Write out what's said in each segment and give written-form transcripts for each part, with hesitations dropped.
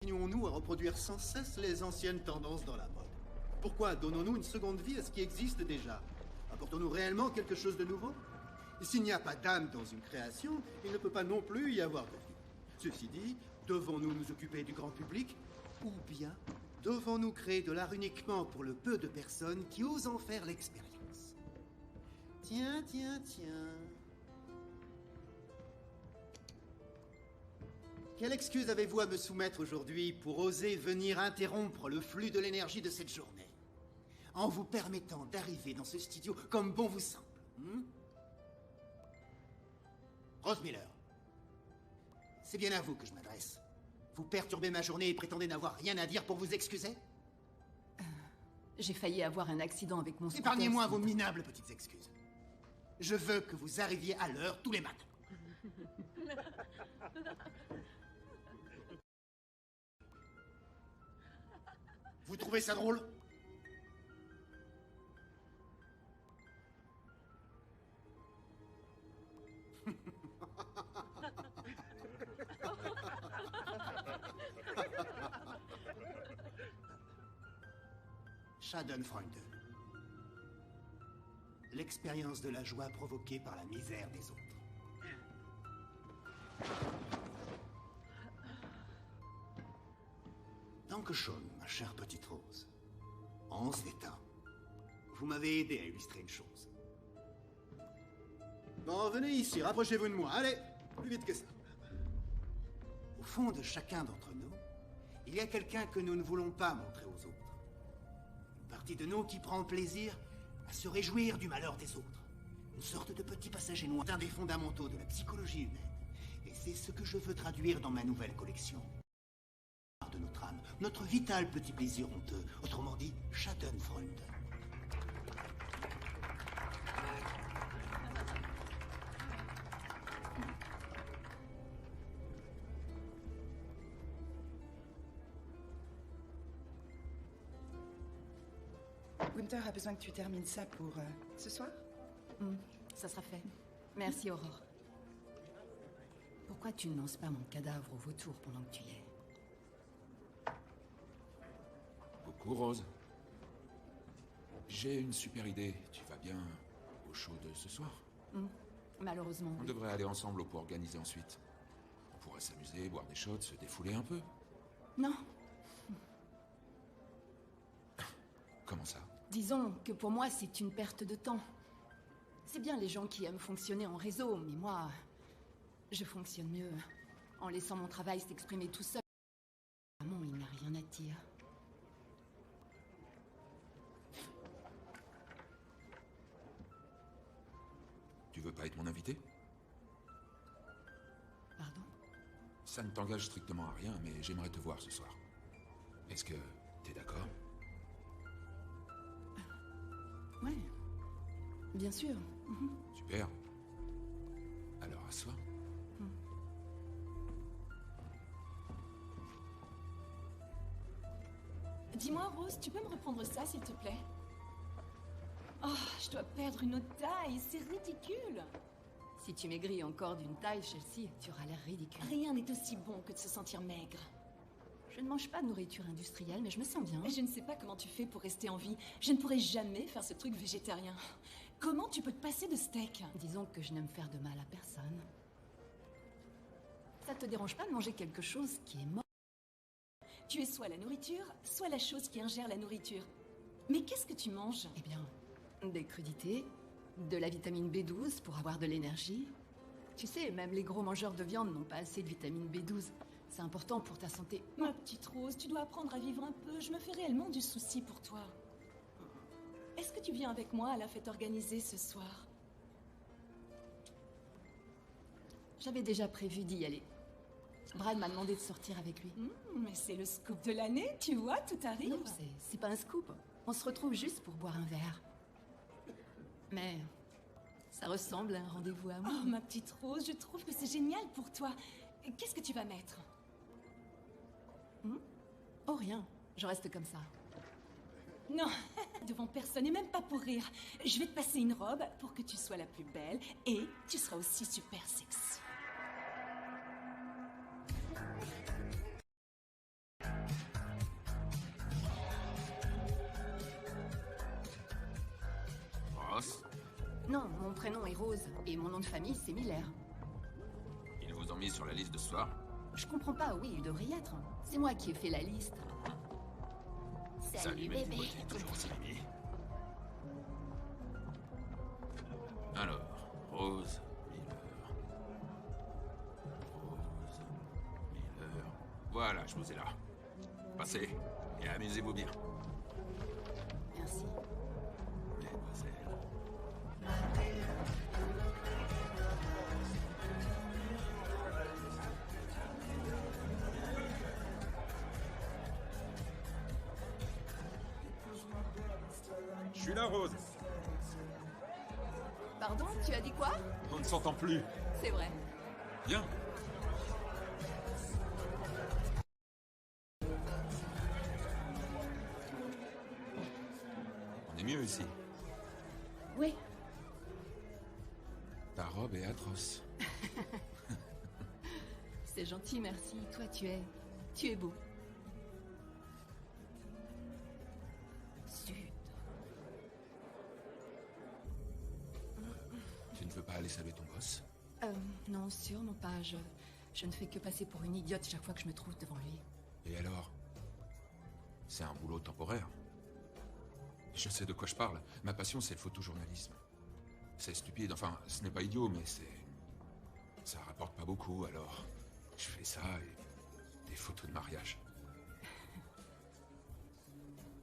Continuons-nous à reproduire sans cesse les anciennes tendances dans la mode? Pourquoi donnons-nous une seconde vie à ce qui existe déjà? Apportons-nous réellement quelque chose de nouveau? S'il n'y a pas d'âme dans une création, il ne peut pas non plus y avoir de vie. Ceci dit, devons-nous nous occuper du grand public? Ou bien devons-nous créer de l'art uniquement pour le peu de personnes qui osent en faire l'expérience? Tiens. Quelle excuse avez-vous à me soumettre aujourd'hui pour oser venir interrompre le flux de l'énergie de cette journée? En vous permettant d'arriver dans ce studio comme bon vous semble. Rose Miller, c'est bien à vous que je m'adresse. Vous perturbez ma journée et prétendez n'avoir rien à dire pour vous excuser? J'ai failli avoir un accident avec mon scooter. Épargnez-moi vos minables petites excuses. Je veux que vous arriviez à l'heure tous les matins. Vous trouvez ça drôle? Schadenfreude. L'expérience de la joie provoquée par la misère des autres. Dankeschön, ma chère petite Rose. En ce temps, vous m'avez aidé à illustrer une chose. Bon, venez ici, rapprochez-vous de moi. Allez, plus vite que ça. Au fond de chacun d'entre nous, il y a quelqu'un que nous ne voulons pas montrer aux autres. Une partie de nous qui prend plaisir à se réjouir du malheur des autres. Une sorte de petit passager noir, un des fondamentaux de la psychologie humaine. Et c'est ce que je veux traduire dans ma nouvelle collection. De notre âme, notre vital petit plaisir honteux, autrement dit, Schadenfreude. Gunther a besoin que tu termines ça pour ce soir. Ça sera fait. Merci, Aurore. Pourquoi tu ne lances pas mon cadavre au vautour pendant que tu y es? Coucou, Rose. J'ai une super idée. Tu vas bien au show de ce soir? Malheureusement. On devrait aller ensemble pour organiser ensuite. On pourrait s'amuser, boire des shots, se défouler un peu. Non. Comment ça? Disons que pour moi, c'est une perte de temps. C'est bien les gens qui aiment fonctionner en réseau, mais moi, je fonctionne mieux en laissant mon travail s'exprimer tout seul. Vraiment, il n'a rien à dire. Tu veux pas être mon invité? Pardon? Ça ne t'engage strictement à rien, mais j'aimerais te voir ce soir. Est-ce que t'es d'accord? Ouais. Bien sûr. Super. Alors, assois. Dis-moi, Rose, tu peux me reprendre ça, s'il te plaît? Oh, je dois perdre une autre taille, c'est ridicule. Si tu maigris encore d'une taille, Chelsea, tu auras l'air ridicule. Rien n'est aussi bon que de se sentir maigre. Je ne mange pas de nourriture industrielle, mais je me sens bien. Je ne sais pas comment tu fais pour rester en vie. Je ne pourrais jamais faire ce truc végétarien. Comment tu peux te passer de steak? Disons que je n'aime faire de mal à personne. Ça te dérange pas de manger quelque chose qui est mort? Tu es soit la nourriture, soit la chose qui ingère la nourriture. Mais qu'est-ce que tu manges? Eh bien, des crudités, de la vitamine B12 pour avoir de l'énergie. Tu sais, même les gros mangeurs de viande n'ont pas assez de vitamine B12. C'est important pour ta santé. Ma petite Rose, tu dois apprendre à vivre un peu. Je me fais réellement du souci pour toi. Est-ce que tu viens avec moi à la fête organisée ce soir? J'avais déjà prévu d'y aller. Brad m'a demandé de sortir avec lui. Mais c'est le scoop de l'année, tu vois, tout arrive. Non, c'est pas un scoop. On se retrouve juste pour boire un verre. Mais ça ressemble à un rendez-vous à moi. Oh, ma petite Rose, je trouve que c'est génial pour toi. Qu'est-ce que tu vas mettre? Oh, rien. Je reste comme ça. Non, devant personne et même pas pour rire. Je vais te passer une robe pour que tu sois la plus belle et tu seras aussi super sexy. Ross, Non, mon prénom est Rose et mon nom de famille c'est Miller. ils vous ont mis sur la liste de ce soir? Je comprends pas, oui, il devrait y être. C'est moi qui ai fait la liste. Salut Mehdi, bébé. beauté, toujours aussi mimi. Alors, Rose Miller. Rose Miller. Voilà, je vous ai là. Passez et amusez-vous bien. Merci. Mademoiselle. Je suis là, Rose. Pardon, tu as dit quoi? On ne s'entend plus. C'est vrai. Viens. On est mieux ici. Oui. Ta robe est atroce. C'est gentil, merci. Toi, tu es beau. Zut. Tu ne veux pas aller saluer ton boss? Non, sûrement pas. Je ne fais que passer pour une idiote chaque fois que je me trouve devant lui. Et alors? C'est un boulot temporaire. Je sais de quoi je parle. Ma passion, c'est le photojournalisme. C'est stupide, enfin, ce n'est pas idiot, mais ça rapporte pas beaucoup, alors je fais ça et des photos de mariage.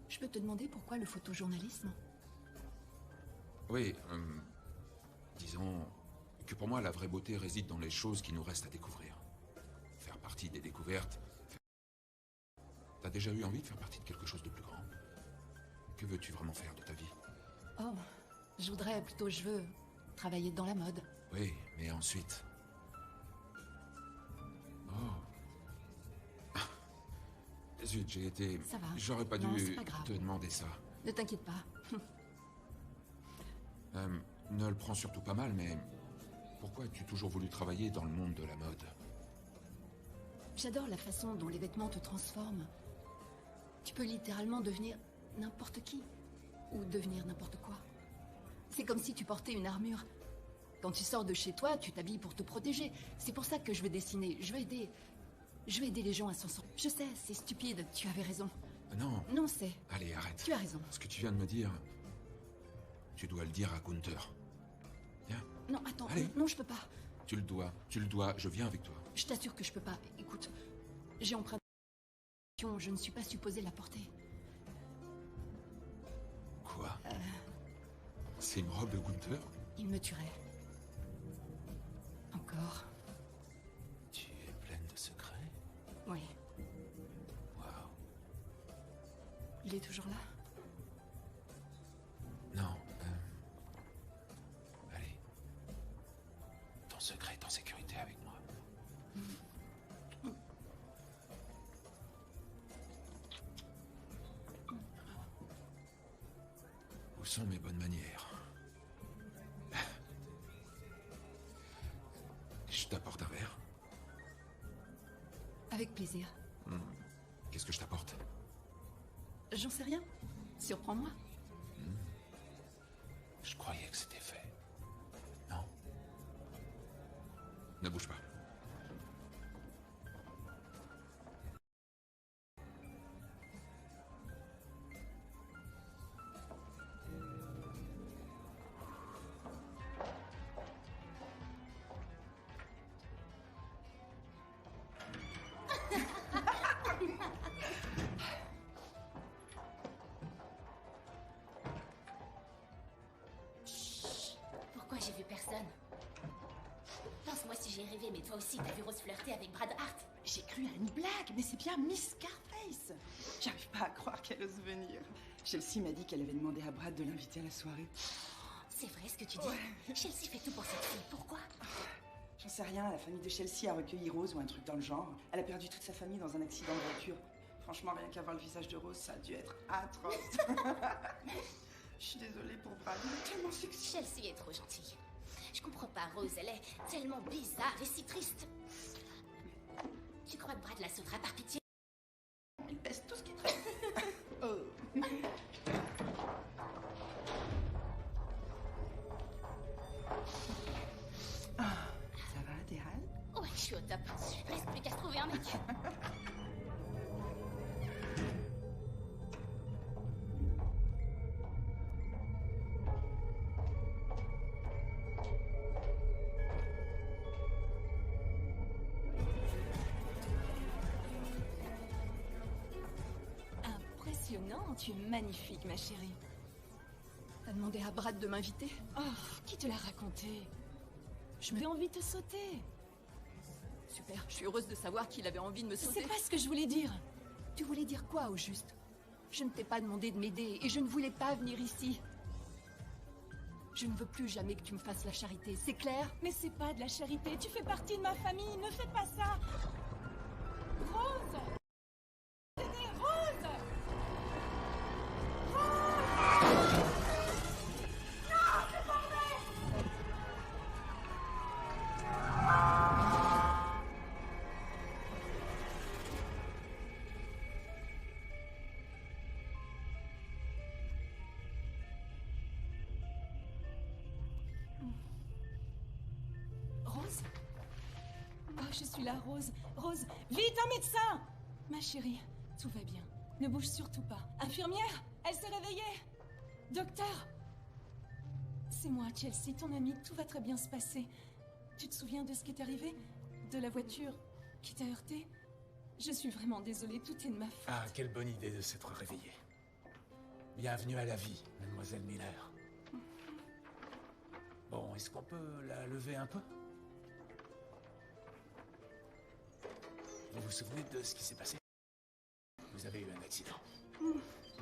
Je peux te demander pourquoi le photojournalisme? Oui, disons que pour moi, la vraie beauté réside dans les choses qui nous restent à découvrir. Faire partie des découvertes. T'as déjà eu envie de faire partie de quelque chose de plus grand? Que veux-tu vraiment faire de ta vie? Oh, je veux travailler dans la mode. Oui, mais ensuite... Oh. Zut, j'ai été... Ça va. J'aurais pas Non, c'est dû pas grave. te demander ça. Ne t'inquiète pas. Ne le prends surtout pas mal, mais... Pourquoi as-tu toujours voulu travailler dans le monde de la mode? J'adore la façon dont les vêtements te transforment. Tu peux littéralement devenir n'importe qui. Ou devenir n'importe quoi. C'est comme si tu portais une armure. Quand tu sors de chez toi, tu t'habilles pour te protéger. C'est pour ça que je veux dessiner. Je veux aider les gens à s'en sortir. Je sais, c'est stupide, tu avais raison. Non. Non, c'est... Allez, arrête. Tu as raison. Ce que tu viens de me dire... Tu dois le dire à Gunther. Viens. Non, attends, Allez. non, je peux pas. Tu le dois, je viens avec toi. Je t'assure que je peux pas. Écoute, j'ai emprunté... Je ne suis pas supposée la porter. Quoi? C'est une robe de Gunther? Il me tuerait. Encore. Tu es pleine de secrets? Oui. Waouh. Il est toujours là? Non, allez. Ton secret est en sécurité avec moi. Où sont mes bonnes manières? Je t'apporte un verre? Avec plaisir. Qu'est-ce que je t'apporte? J'en sais rien. Surprends-moi. Je croyais que c'était fait. Non? Ne bouge pas. Pourquoi j'ai vu personne? Pense-moi si j'ai rêvé, mais toi aussi t'as vu Rose flirter avec Brad Hart. J'ai cru à une blague, mais c'est bien Miss Scarface. J'arrive pas à croire qu'elle ose venir. Chelsea m'a dit qu'elle avait demandé à Brad de l'inviter à la soirée. C'est vrai ce que tu dis? Chelsea fait tout pour cette fille, pourquoi? J'en sais rien, la famille de Chelsea a recueilli Rose ou un truc dans le genre. Elle a perdu toute sa famille dans un accident de voiture. Franchement, rien qu'à voir le visage de Rose, ça a dû être atroce. Je suis désolée pour Brad, il est tellement sexy. Chelsea est trop gentille. Je comprends pas, Rose, elle est tellement bizarre et si triste. Tu crois que Brad la sautera par pitié? Il pèse tout ce qui traîne. Oh. Ah, ça va, Déral? Ouais, je suis au top. Reste plus qu'à se trouver un mec. Impressionnant, tu es magnifique, ma chérie. T'as demandé à Brad de m'inviter? Oh, qui te l'a raconté? Je me fais envie de te sauter. Super, je suis heureuse de savoir qu'il avait envie de me sauter. C'est pas ce que je voulais dire. Tu voulais dire quoi, au juste? Je ne t'ai pas demandé de m'aider et je ne voulais pas venir ici. Je ne veux plus jamais que tu me fasses la charité, c'est clair? Mais c'est pas de la charité, tu fais partie de ma famille, ne fais pas ça. Rose! Tenez, Rose! Rose? Oh, je suis là, Rose. Rose, vite, un médecin! Ma chérie, tout va bien. Ne bouge surtout pas. Infirmière, elle s'est réveillée. Docteur! C'est moi, Chelsea, ton amie. Tout va très bien se passer. Tu te souviens de ce qui est arrivé? De la voiture qui t'a heurté? Je suis vraiment désolée, tout est de ma faute. Ah, quelle bonne idée de s'être réveillée. Bienvenue à la vie, mademoiselle Miller. Bon, est-ce qu'on peut la lever un peu? Vous vous souvenez de ce qui s'est passé? Vous avez eu un accident.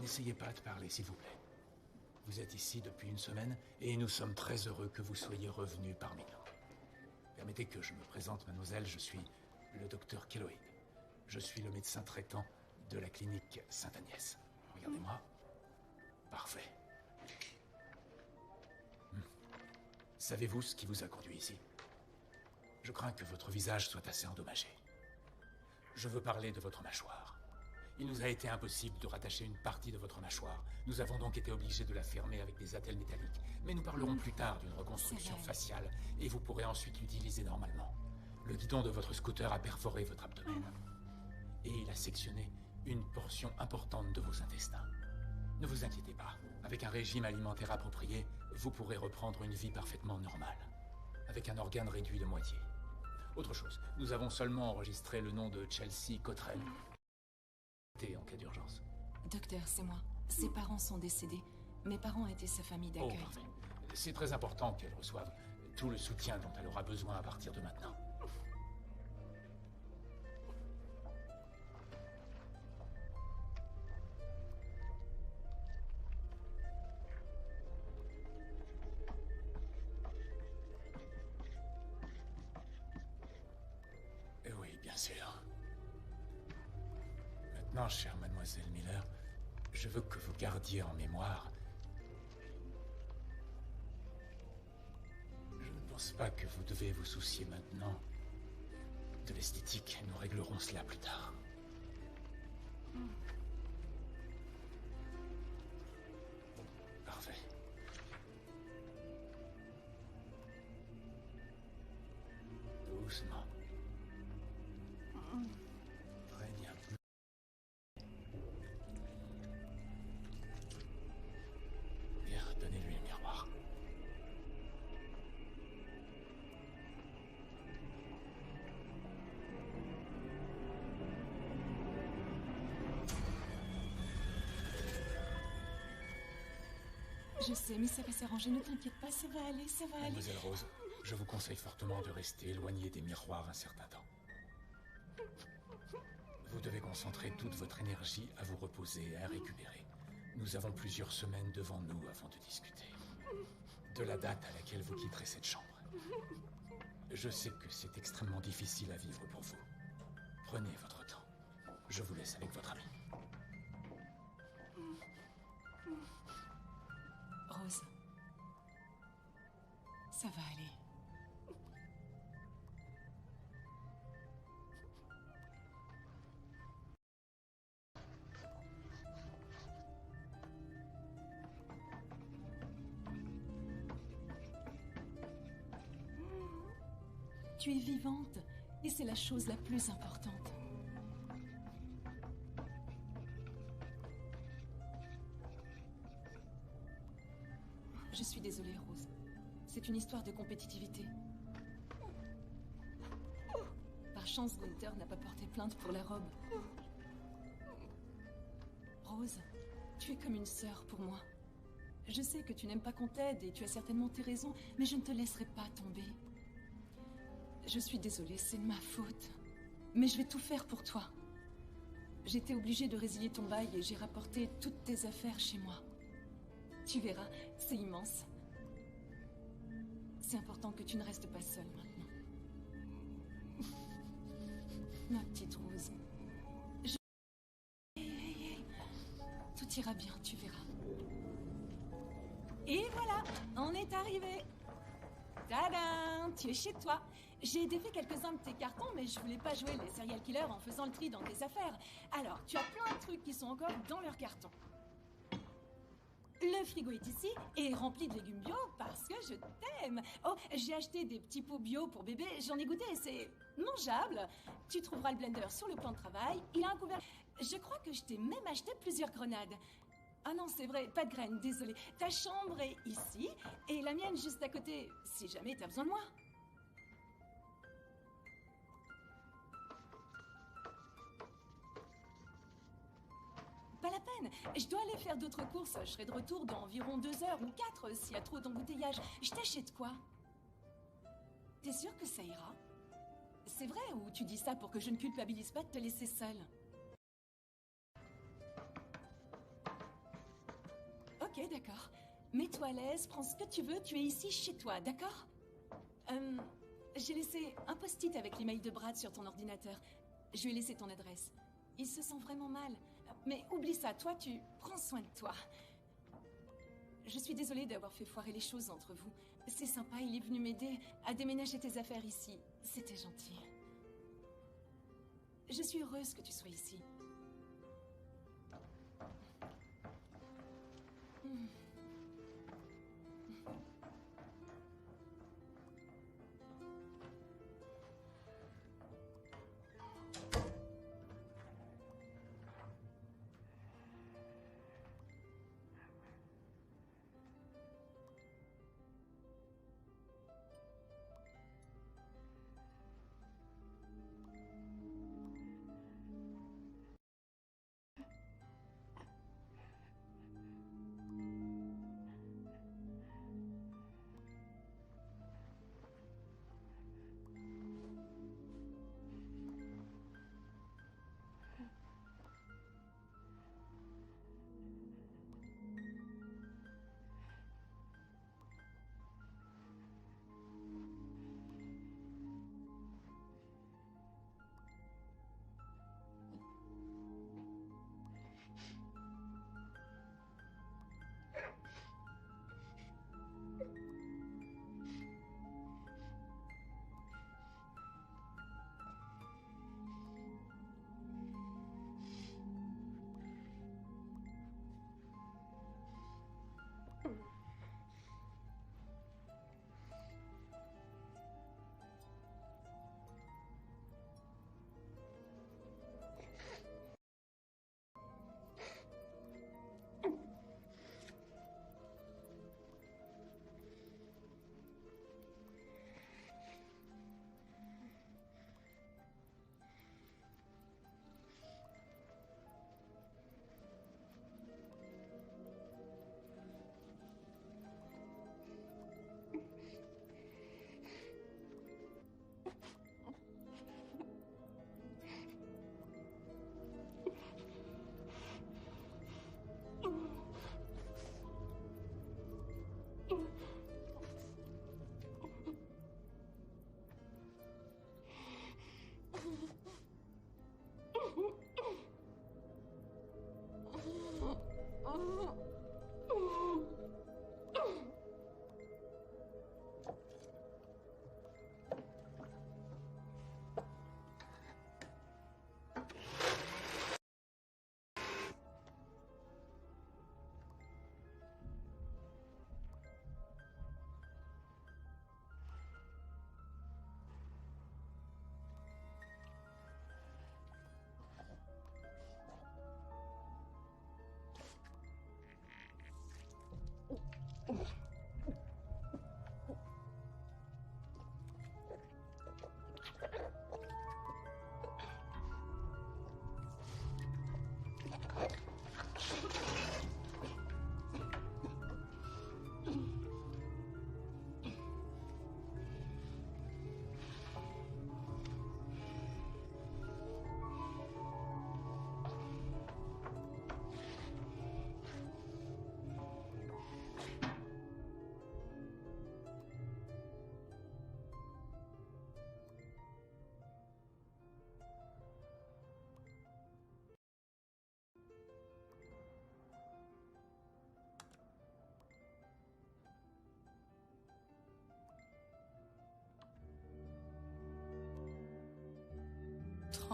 N'essayez pas de parler, s'il vous plaît. Vous êtes ici depuis une semaine et nous sommes très heureux que vous soyez revenu parmi nous. Permettez que je me présente, mademoiselle, je suis le docteur Keloid. Je suis le médecin traitant de la clinique Sainte-Agnès. Regardez-moi. Parfait. Savez-vous ce qui vous a conduit ici? Je crains que votre visage soit assez endommagé. Je veux parler de votre mâchoire. Il nous a été impossible de rattacher une partie de votre mâchoire. Nous avons donc été obligés de la fermer avec des attelles métalliques. Mais nous parlerons plus tard d'une reconstruction faciale et vous pourrez ensuite l'utiliser normalement. Le guidon de votre scooter a perforé votre abdomen. Et il a sectionné une portion importante de vos intestins. Ne vous inquiétez pas. Avec un régime alimentaire approprié, vous pourrez reprendre une vie parfaitement normale. Avec un organe réduit de moitié. Autre chose, nous avons seulement enregistré le nom de Chelsea Cottrell. En cas d'urgence. Docteur, c'est moi. Ses parents sont décédés. Mes parents étaient sa famille Oh, d'accueil. parfait. C'est très important qu'elle reçoive tout le soutien dont elle aura besoin à partir de maintenant. Oui, bien sûr. Maintenant, chère mademoiselle Miller, je veux que vous gardiez en mémoire. Je ne pense pas que vous devez vous soucier maintenant de l'esthétique. Nous réglerons cela plus tard. Parfait. Doucement. Très bien. Bien, donnez-lui le miroir. Je sais, mais ça va s'arranger, ne t'inquiète pas, ça va aller, ça va aller. Mademoiselle Rose, je vous conseille fortement de rester éloignée des miroirs un certain temps. Vous devez concentrer toute votre énergie à vous reposer et à récupérer. Nous avons plusieurs semaines devant nous avant de discuter. De la date à laquelle vous quitterez cette chambre. Je sais que c'est extrêmement difficile à vivre pour vous. Prenez votre temps. Je vous laisse avec votre ami. Rose. Ça va aller. Tu es vivante, et c'est la chose la plus importante. Je suis désolée, Rose. C'est une histoire de compétitivité. Par chance, Gunther n'a pas porté plainte pour la robe. Rose, tu es comme une sœur pour moi. Je sais que tu n'aimes pas qu'on t'aide et tu as certainement tes raisons, mais je ne te laisserai pas tomber. Je suis désolée, c'est de ma faute. Mais je vais tout faire pour toi. J'étais obligée de résilier ton bail et j'ai rapporté toutes tes affaires chez moi. Tu verras, c'est immense. C'est important que tu ne restes pas seule maintenant. Ma petite Rose. Hey. Tout ira bien, tu verras. Et voilà, on est arrivé. Tadam, tu es chez toi. J'ai défait quelques-uns de tes cartons, mais je voulais pas jouer les serial killers en faisant le tri dans tes affaires. Alors, tu as plein de trucs qui sont encore dans leurs cartons. Le frigo est ici et rempli de légumes bio parce que je t'aime. Oh, j'ai acheté des petits pots bio pour bébé, j'en ai goûté, c'est mangeable. Tu trouveras le blender sur le plan de travail, il a un couvercle. Je crois que je t'ai même acheté plusieurs grenades. Ah non, c'est vrai, pas de graines, désolée. Ta chambre est ici et la mienne juste à côté, si jamais t'as besoin de moi. Pas la peine. Je dois aller faire d'autres courses. Je serai de retour dans environ 2 heures ou 4 s'il y a trop d'embouteillage. Je t'achète quoi? T'es sûre que ça ira? C'est vrai ou tu dis ça pour que je ne culpabilise pas de te laisser seule? Ok, d'accord. Mets-toi à l'aise, prends ce que tu veux, tu es ici chez toi, d'accord? J'ai laissé un post-it avec l'email de Brad sur ton ordinateur. Je lui ai laissé ton adresse. Il se sent vraiment mal. Mais oublie ça, toi, tu prends soin de toi. Je suis désolée d'avoir fait foirer les choses entre vous. C'est sympa, il est venu m'aider à déménager tes affaires ici. C'était gentil. Je suis heureuse que tu sois ici.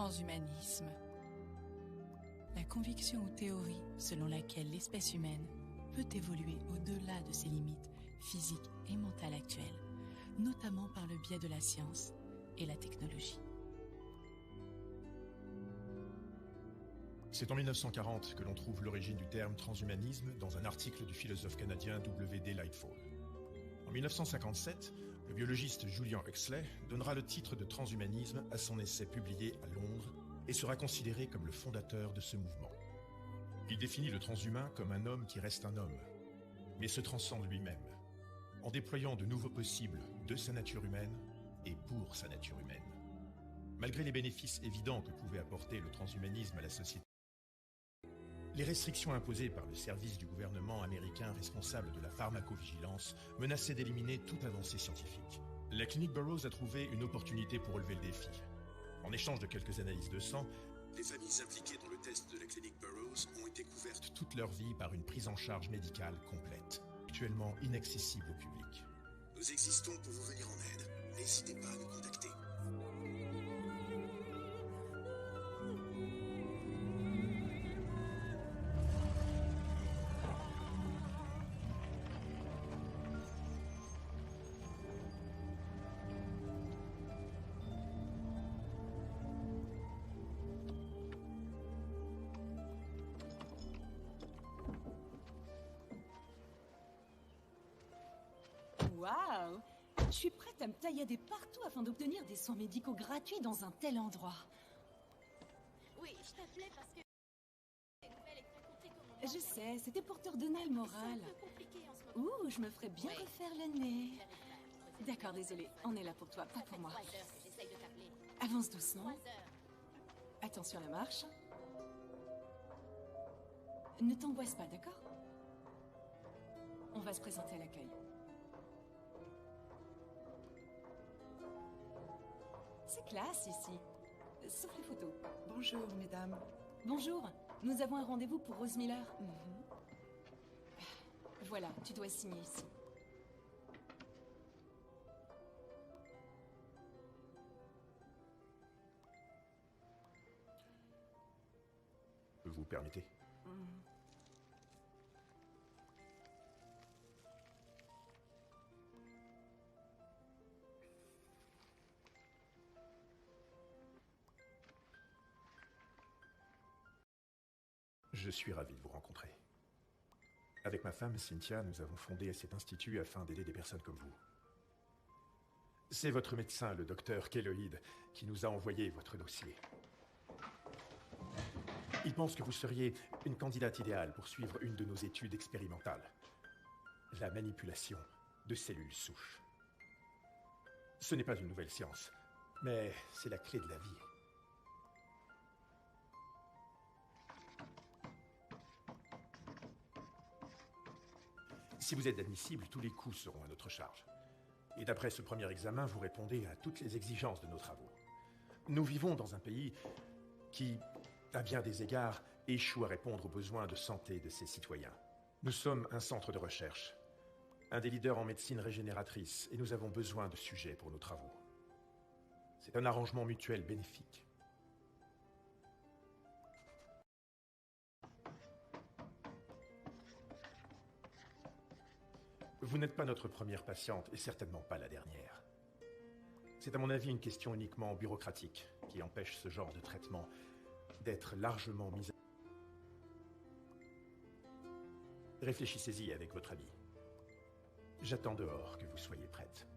transhumanisme. La conviction ou théorie selon laquelle l'espèce humaine peut évoluer au-delà de ses limites physiques et mentales actuelles, notamment par le biais de la science et la technologie. C'est en 1940 que l'on trouve l'origine du terme transhumanisme dans un article du philosophe canadien W.D. Lightfall. En 1957, le biologiste Julian Huxley donnera le titre de transhumanisme à son essai publié à Londres et sera considéré comme le fondateur de ce mouvement. Il définit le transhumain comme un homme qui reste un homme, mais se transcende lui-même, en déployant de nouveaux possibles de sa nature humaine et pour sa nature humaine. Malgré les bénéfices évidents que pouvait apporter le transhumanisme à la société, les restrictions imposées par le service du gouvernement américain responsable de la pharmacovigilance menaçaient d'éliminer toute avancée scientifique. La clinique Burroughs a trouvé une opportunité pour relever le défi. En échange de quelques analyses de sang, les familles impliquées dans le test de la clinique Burroughs ont été couvertes toute leur vie par une prise en charge médicale complète, actuellement inaccessible au public. Nous existons pour vous venir en aide. N'hésitez pas à nous contacter. Waouh! Je suis prête à me taillader partout afin d'obtenir des soins médicaux gratuits dans un tel endroit. Oui, je t'appelais parce que... les nouvelles et te raconter comment... Je sais, c'était pour te redonner le moral. C'est un peu compliqué en ce moment. Ouh, je me ferais bien Ouais. refaire le nez. D'accord, désolé, on est là pour toi, pas pour moi. 3 heures que j'essaye de t'appeler. Avance doucement. 3 heures. Attention à la marche. Ne t'angoisse pas, d'accord? On va se présenter à l'accueil. C'est classe ici. Sauf les photos. Bonjour, mesdames. Bonjour, nous avons un rendez-vous pour Rose Miller. Voilà, tu dois signer ici. Vous permettez? Je suis ravi de vous rencontrer. Avec ma femme, Cynthia, nous avons fondé cet institut afin d'aider des personnes comme vous. C'est votre médecin, le docteur Keloïd, qui nous a envoyé votre dossier. Il pense que vous seriez une candidate idéale pour suivre une de nos études expérimentales. La manipulation de cellules souches. Ce n'est pas une nouvelle science, mais c'est la clé de la vie. Si vous êtes admissible, tous les coûts seront à notre charge. Et d'après ce premier examen, vous répondez à toutes les exigences de nos travaux. Nous vivons dans un pays qui, à bien des égards, échoue à répondre aux besoins de santé de ses citoyens. Nous sommes un centre de recherche, un des leaders en médecine régénératrice, et nous avons besoin de sujets pour nos travaux. C'est un arrangement mutuel bénéfique. Vous n'êtes pas notre première patiente et certainement pas la dernière. C'est à mon avis une question uniquement bureaucratique qui empêche ce genre de traitement d'être largement mis à... Réfléchissez-y avec votre ami. J'attends dehors que vous soyez prête.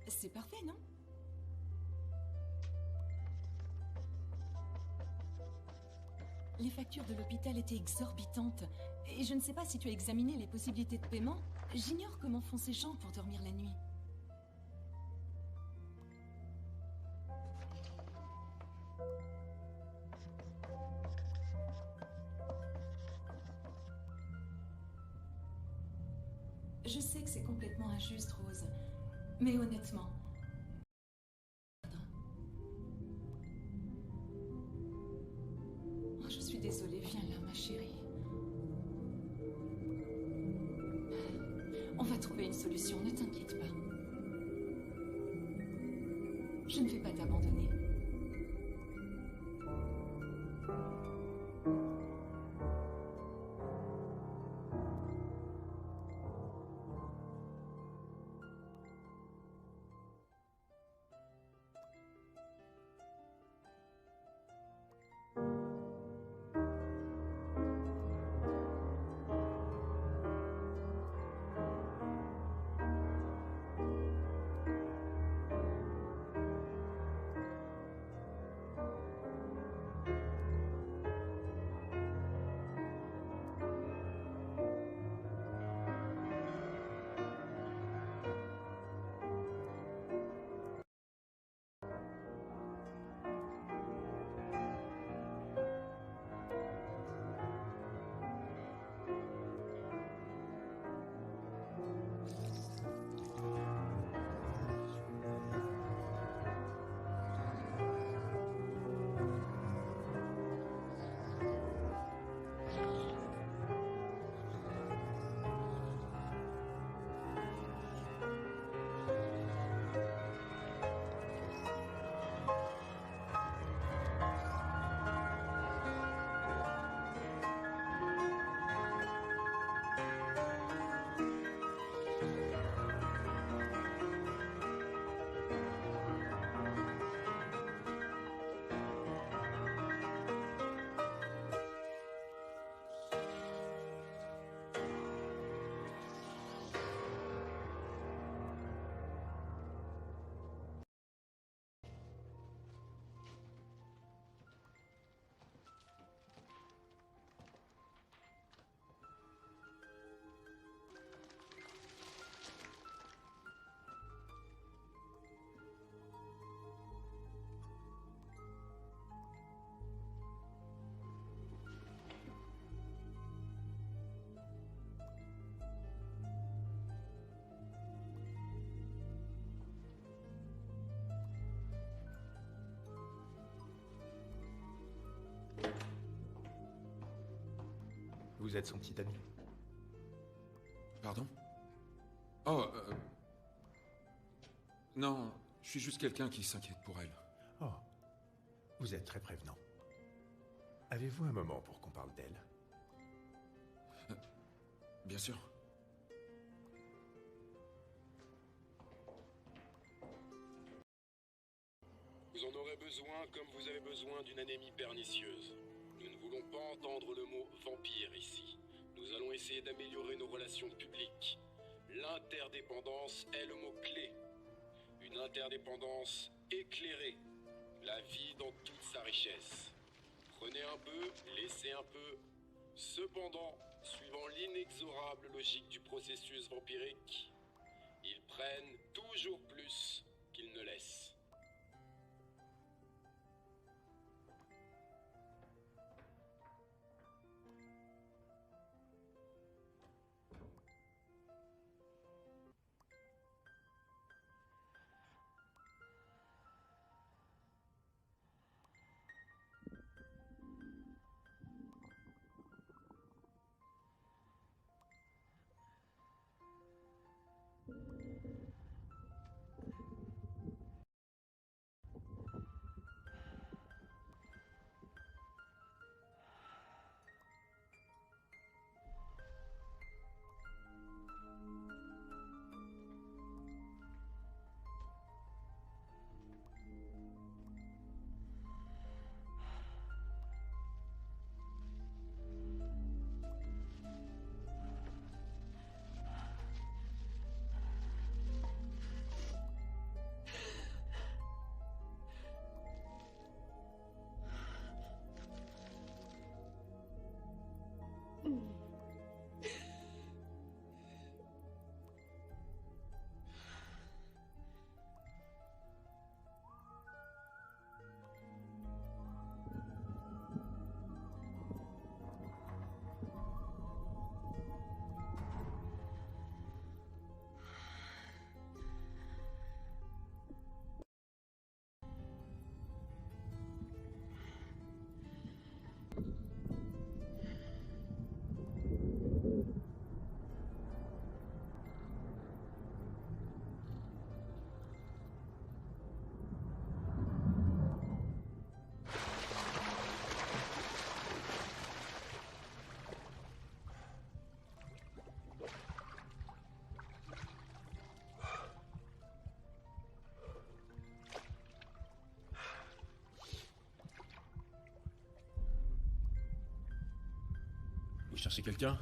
C'est parfait, non? Les factures de l'hôpital étaient exorbitantes. Et je ne sais pas si tu as examiné les possibilités de paiement. J'ignore comment font ces gens pour dormir la nuit. Je sais que c'est complètement injuste, Rose. Mais honnêtement... Oh, je suis désolée, viens là, ma chérie. On va trouver une une solution, ne t'inquiète pas. Je ne vais pas t'abandonner. Vous êtes son petit ami. Pardon? Oh, non, je suis juste quelqu'un qui s'inquiète pour elle. Oh, vous êtes très prévenant. Avez-vous un moment pour qu'on parle d'elle? Bien sûr. Vous en aurez besoin comme vous avez besoin d'une anémie pernicieuse. Nous ne voulons pas entendre le mot vampire ici. Nous allons essayer d'améliorer nos relations publiques. L'interdépendance est le mot-clé. Une interdépendance éclairée. La vie dans toute sa richesse. Prenez un peu, laissez un peu. Cependant, suivant l'inexorable logique du processus vampirique, ils prennent toujours plus qu'ils ne laissent. cherchez quelqu'un?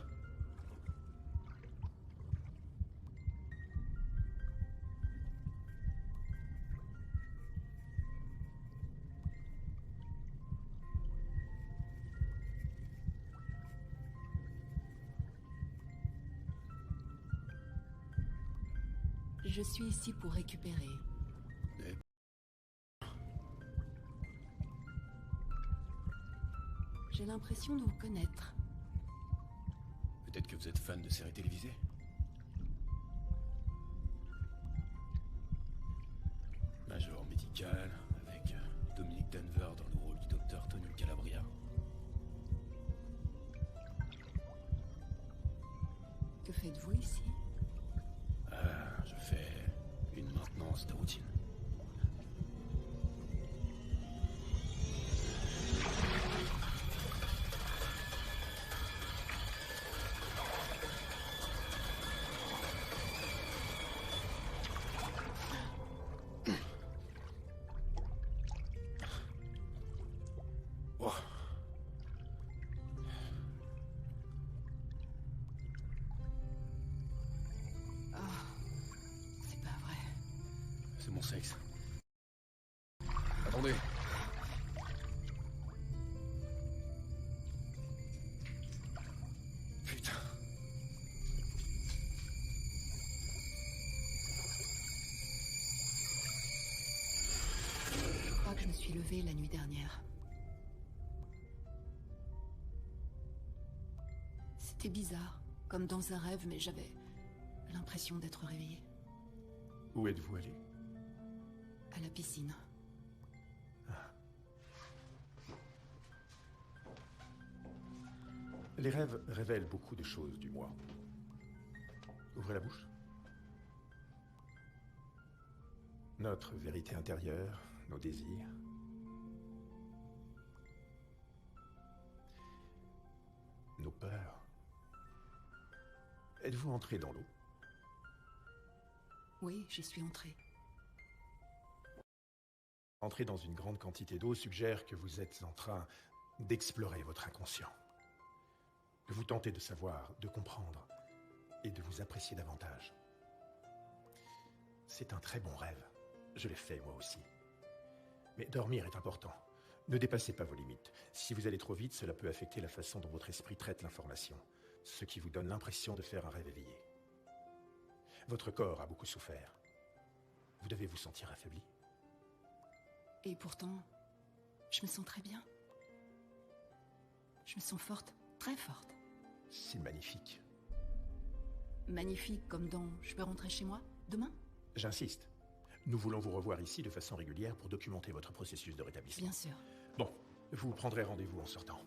Je suis ici pour récupérer. J'ai l'impression de vous connaître. Peut-être que vous êtes fan de séries télévisées? Major médical, avec Dominic Denver dans le rôle du docteur Tony Calabria. Que faites-vous ici? Je fais une maintenance de routine. Oh. C'est pas vrai. C'est mon sexe. Attendez. Putain. Je crois que je me suis levée la nuit dernière. C'était bizarre, comme dans un rêve, mais j'avais l'impression d'être réveillée. Où êtes-vous allé? À la piscine. Les rêves révèlent beaucoup de choses du moi. Ouvrez la bouche. Notre vérité intérieure, nos désirs. Nos peurs. Êtes-vous entré dans l'eau? Oui, j'y suis entrée. Entrer dans une grande quantité d'eau suggère que vous êtes en train d'explorer votre inconscient. Vous tentez de savoir, de comprendre et de vous apprécier davantage. C'est un très bon rêve. Je l'ai fait moi aussi. Mais dormir est important. Ne dépassez pas vos limites. Si vous allez trop vite, cela peut affecter la façon dont votre esprit traite l'information, ce qui vous donne l'impression de faire un rêve éveillé. Votre corps a beaucoup souffert. Vous devez vous sentir affaibli. Et pourtant, je me sens très bien. Je me sens forte, très forte. C'est magnifique. Magnifique comme dans « Je peux rentrer chez moi demain ?» J'insiste. Nous voulons vous revoir ici de façon régulière pour documenter votre processus de rétablissement. Bien sûr. Bon, vous prendrez rendez-vous en sortant.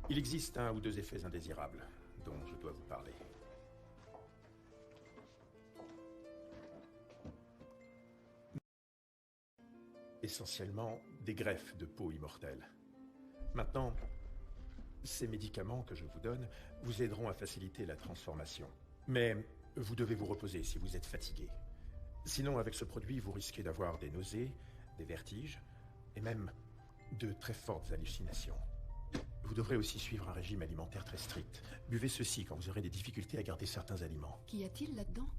Il existe 1 ou 2 effets indésirables dont je dois vous parler. Essentiellement des greffes de peau immortelle. Maintenant, ces médicaments que je vous donne vous aideront à faciliter la transformation. Mais vous devez vous reposer si vous êtes fatigué. Sinon, avec ce produit, vous risquez d'avoir des nausées, des vertiges et même de très fortes hallucinations. Vous devrez aussi suivre un régime alimentaire très strict. Buvez ceci quand vous aurez des difficultés à garder certains aliments. Qu'y a-t-il là-dedans?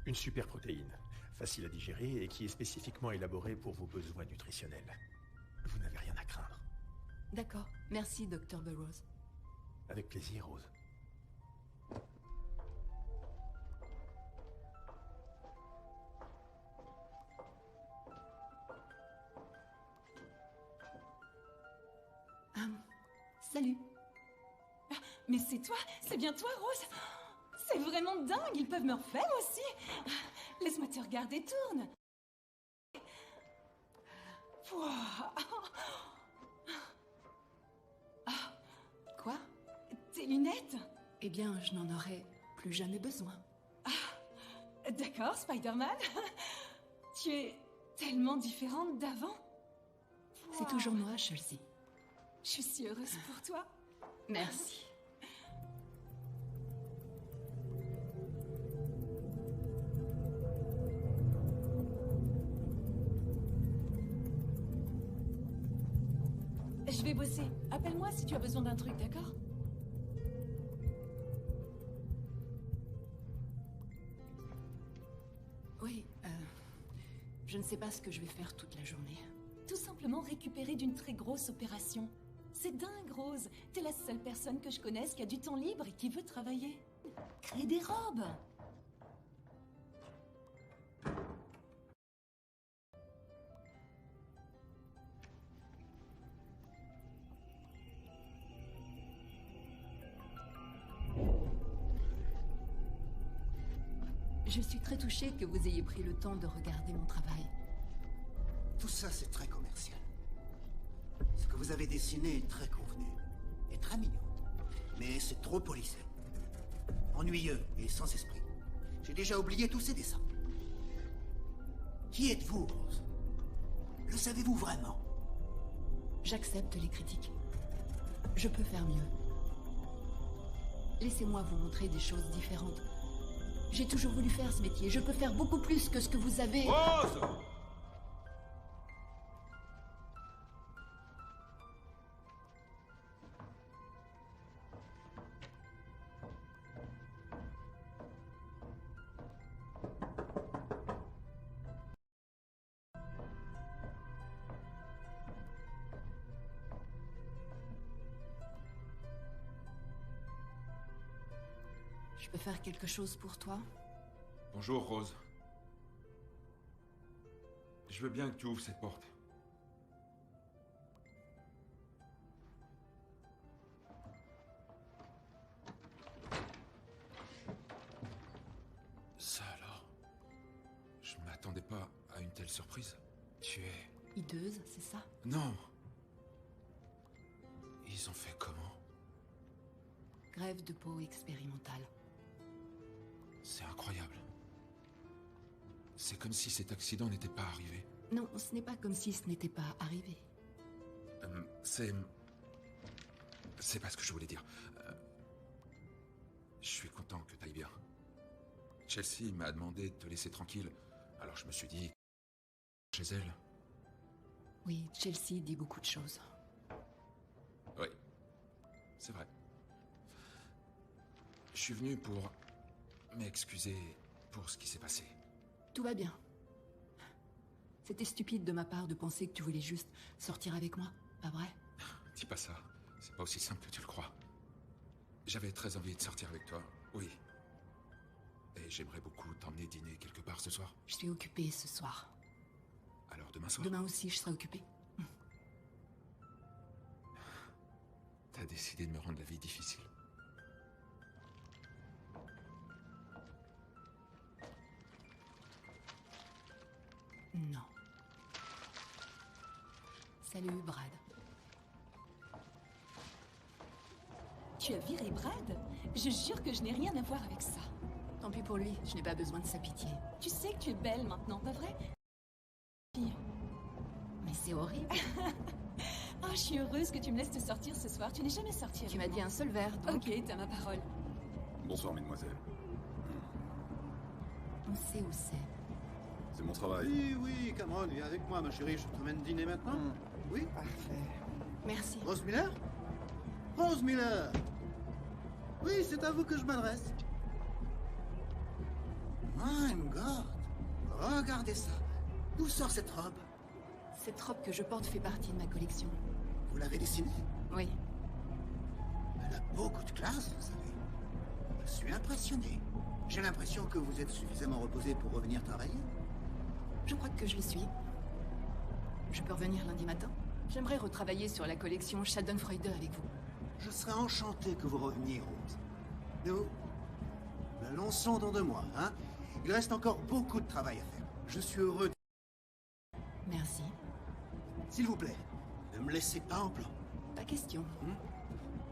Une superprotéine, facile à digérer et qui est spécifiquement élaborée pour vos besoins nutritionnels. Vous n'avez rien à craindre. D'accord. Merci, Dr. Burroughs. Avec plaisir, Rose. Salut. Ah, mais c'est toi? C'est bien toi, Rose? C'est vraiment dingue, ils peuvent me refaire aussi. Laisse-moi te regarder, tourne. Wow. Quoi? Tes lunettes? Eh bien, je n'en aurai plus jamais besoin. Ah, d'accord, Spider-Man. Tu es tellement différente d'avant. C'est toujours moi, Chelsea. Je suis si heureuse pour toi. Merci. Je vais vais bosser. Appelle-moi si tu as besoin d'un truc, d'accord? Oui, je ne sais pas ce que je vais faire toute la journée. Tout simplement récupérer d'une très grosse opération. C'est dingue, Rose. T'es la seule personne que je connaisse qui a du temps libre et qui veut travailler. Créer des robes. Je suis très touchée que vous ayez pris le temps de regarder mon travail. Tout ça, c'est très commercial. Ce que vous avez dessiné est très convenu. Et très mignon. Mais c'est trop policé. Ennuyeux et sans esprit. J'ai déjà oublié tous ces dessins. Qui êtes-vous, Rose? Le savez-vous vraiment? J'accepte les critiques. Je peux faire mieux. Laissez-moi vous montrer des choses différentes. J'ai toujours voulu faire ce métier. Je peux faire beaucoup plus que ce que vous avez... Rose! Je peux faire quelque chose pour toi? Bonjour, Rose. Je veux bien que tu ouvres cette porte. Ça alors? Je m'attendais pas à une telle surprise. Tu es... Hideuse, c'est ça? Non! Ils ont fait comment? Grève de peau expérimentale. C'est incroyable. C'est comme si cet accident n'était pas arrivé. Non, ce n'est pas comme si ce n'était pas arrivé. C'est pas ce que je voulais dire. Je suis content que t'ailles bien. Chelsea m'a demandé de te laisser tranquille, alors je me suis dit... chez elle. Oui, Chelsea dit beaucoup de choses. Oui, c'est vrai. Je suis venu pour m'excuser pour ce qui s'est passé. Tout va bien. C'était stupide de ma part de penser que tu voulais juste sortir avec moi, pas vrai? Dis pas ça, c'est pas aussi simple que tu le crois. J'avais très envie de sortir avec toi, oui. Et j'aimerais beaucoup t'emmener dîner quelque part ce soir. Je suis occupée ce soir. Alors demain soir? Demain aussi, je serai occupée. T'as décidé de me rendre la vie difficile. Non. Salut, Brad. Tu as viré Brad? Je jure que je n'ai rien à voir avec ça. Tant pis pour lui, je n'ai pas besoin de sa pitié. Tu sais que tu es belle maintenant, pas vrai? Mais c'est horrible. Oh, je suis heureuse que tu me laisses te sortir ce soir. Tu n'es jamais sortie avec Tu m'as dit un seul verre, donc... Ok, t'as ma parole. Bonsoir, mesdemoiselles. On sait où c'est. C'est mon travail. Oui, oui, Cameron, viens avec moi, ma chérie. Je t'emmène dîner maintenant. Oui? Parfait. Merci. Rose Miller? Rose Miller! Oui, c'est à vous que je m'adresse. My God! Regardez ça. D'où sort cette robe? Cette robe que je porte fait partie de ma collection. Vous l'avez dessinée? Oui. Elle a beaucoup de classe, vous savez. Je suis impressionné. J'ai l'impression que vous êtes suffisamment reposé pour revenir travailler. Je crois que je le suis. Je peux revenir lundi matin? J'aimerais retravailler sur la collection Schadenfreude avec vous. Je serais enchanté que vous reveniez, Rose. Nous lançons dans 2 mois, hein? Il reste encore beaucoup de travail à faire. Je suis heureux de... Merci. S'il vous plaît, ne me laissez pas en plan. Pas question.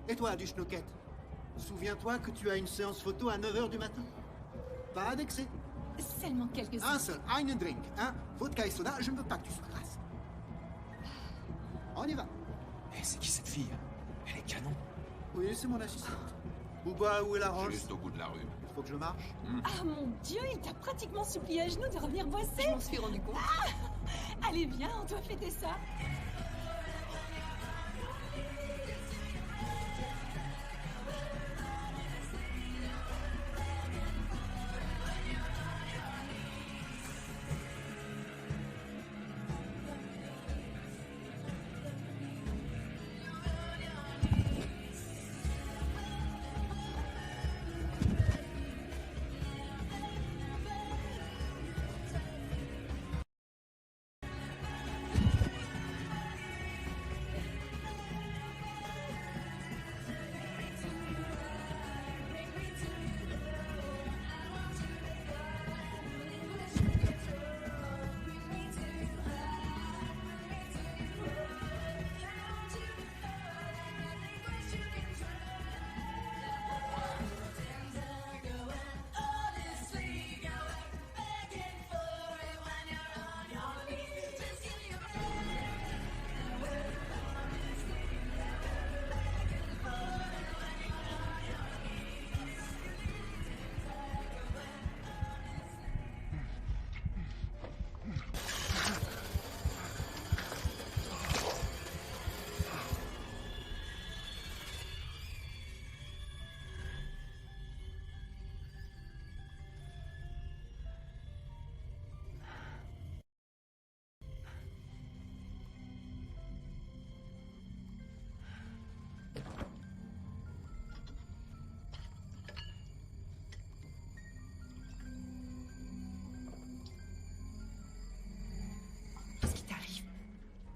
Et toi, du schnoquette? Souviens-toi que tu as une séance photo à 9h du matin. Pas d'excès. Seulement quelques... Un seul, einen drink, hein? Vodka et soda, je ne veux pas que tu sois grasse. On y va. Mais c'est qui cette fille? Elle est canon. Oui, c'est mon assistante. Bouba, où est la roche? Juste au bout de la rue. Il faut que je marche. Ah mon Dieu, il t'a pratiquement supplié à genoux de revenir bosser. Je m'en suis rendu compte. Allez, viens, on doit fêter ça.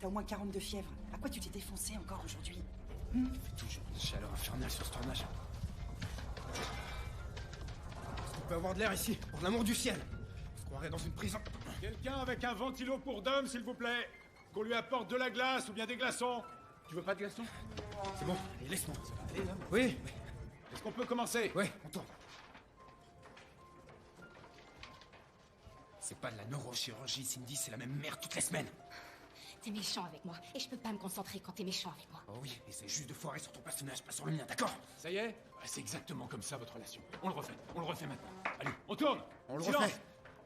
T'as au moins 40 de fièvre. À quoi tu t'es défoncé encore aujourd'hui? Il fait toujours une chaleur infernale sur ce tournage. On peut avoir de l'air ici, pour l'amour du ciel. On se croirait dans une prison. Quelqu'un avec un ventilo pour Dom, s'il vous plaît. Qu'on lui apporte de la glace ou bien des glaçons. Tu veux pas de glaçons? C'est bon, allez, laisse-moi. Allez, là. Oui. Est-ce qu'on peut commencer? Ouais, on tourne. C'est pas de la neurochirurgie, Cindy, c'est la même merde toutes les semaines. T'es méchant avec moi, et je peux pas me concentrer quand t'es méchant avec moi. Oh oui, et c'est juste de foirer sur ton personnage, pas sur le mien, d'accord? Ça y est? Ouais, c'est exactement comme ça, votre relation. On le refait maintenant. Allez, on tourne! On le Silence. refait.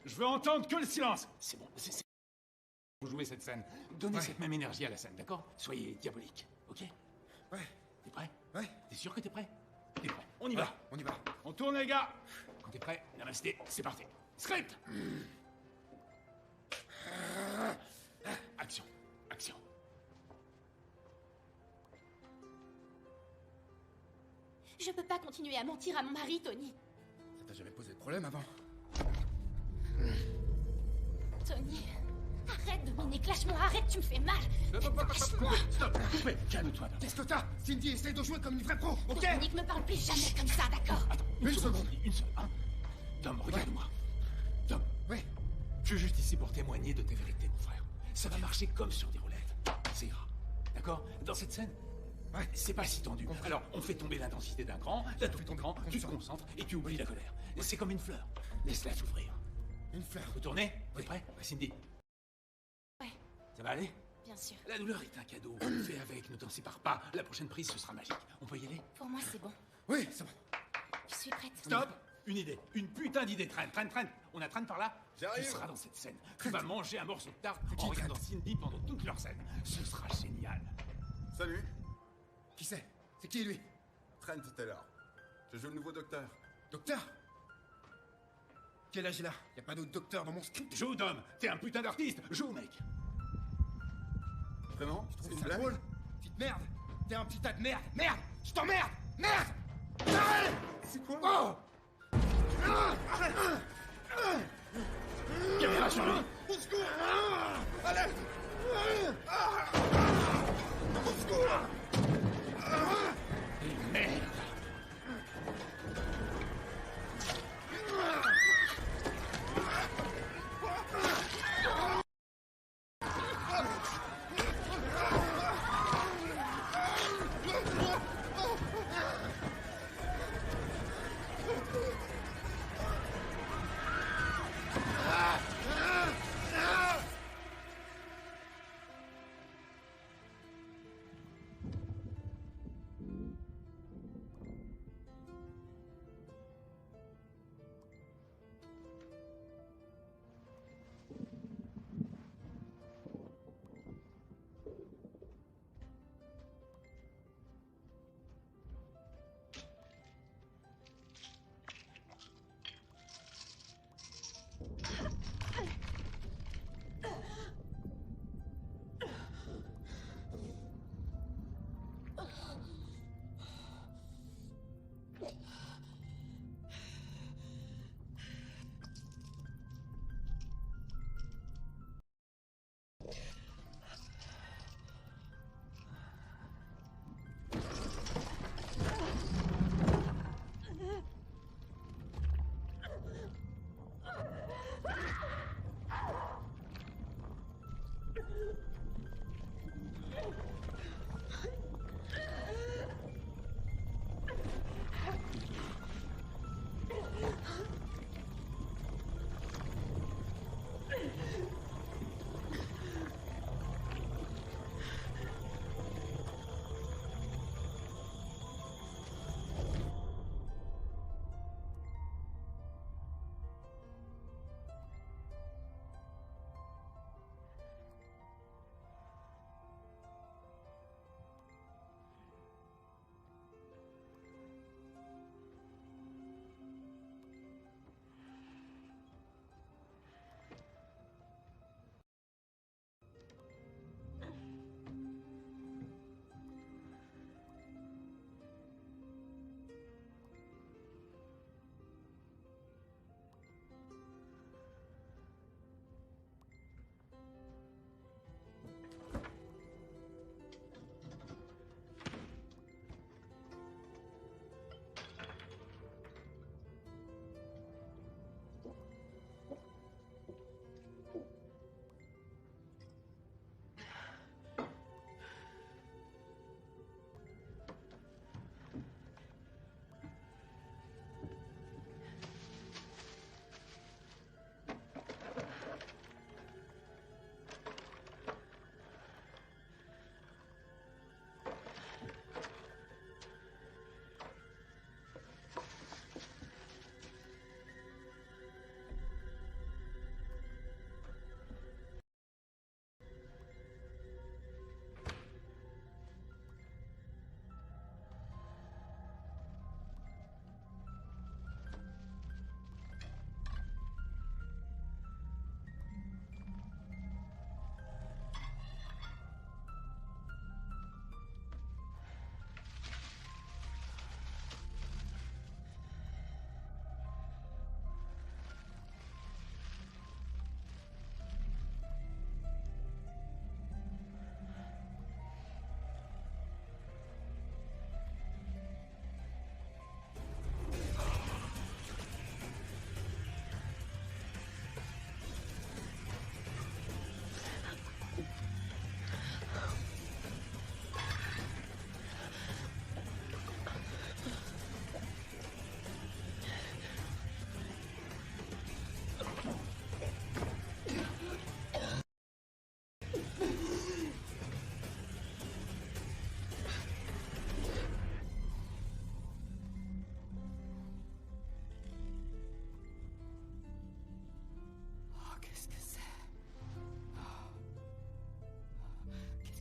Je veux entendre que le silence! C'est bon, c'est... Vous jouez cette scène. Donnez cette même énergie à la scène, d'accord? Soyez diabolique, ok? Ouais. T'es prêt? Ouais. T'es sûr que t'es prêt? T'es prêt. On y va. On y va. On tourne, les gars! Quand t'es prêt, namasté, c'est parti. Script! Action. Action. Je peux pas continuer à mentir à mon mari, Tony. Ça t'a jamais posé de problème avant? Tony, arrête, Dominique, lâche-moi, arrête, tu me fais mal. Lâche-moi. Stop! Coupez. Calme-toi. Qu'est-ce que t'as? Cindy, essaye de jouer comme une vraie pro, ok? Dominique, me parle plus jamais comme ça, d'accord? Attends, Une seconde. Une seule, hein? Dom, regarde-moi. Dom. Oui. Je suis juste ici pour témoigner de tes vérités, mon frère. Ça va marcher comme sur des roulettes. Ça ira. D'accord? Dans cette scène, c'est pas si tendu. Alors, on fait tomber l'intensité d'un cran, la touche ton cran, tu te concentres et tu oublies la colère. C'est comme une fleur. Laisse-la s'ouvrir. Une fleur. Vous tournez? T'es prêt? Cindy? Ouais. Ça va aller? Bien sûr. La douleur est un cadeau. Fais avec, ne t'en sépare pas. La prochaine prise, ce sera magique. On peut y aller? Pour moi, c'est bon. Oui, c'est bon. Je suis prête. Stop! Une idée. Une putain d'idée, Trent. On a Trent par là? J'arrive. Tu seras dans cette scène. Tu vas manger un morceau de tarte en regardant Cindy pendant toute leur scène. Ce sera génial. Salut, Qui c'est? C'est qui, lui? Trent Taylor. Je joue le nouveau docteur. Docteur? Quel âge il a? Y a pas d'autre docteur dans mon script? Joue, Dom. T'es un putain d'artiste. Joue, mec. Vraiment? Tu C'est trouves une ça blague? drôle? Petite merde! T'es un petit tas de merde! Merde! Je t'emmerde! Merde! C'est quoi? Oh! Caméra sur lui. Au secours! Allez! Au secours! Et merde.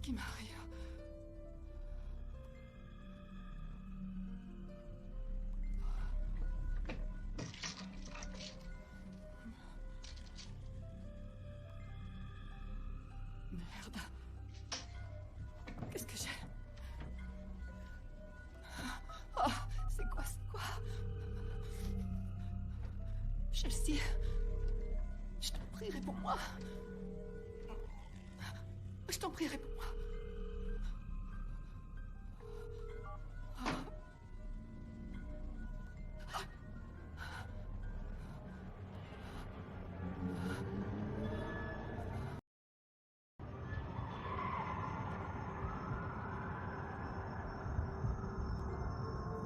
qui m'arrive? Merde. Qu'est-ce que j'ai? Oh, c'est quoi? Chelsea, je t'en prie, réponds-moi. Je t'en prie, réponds-moi.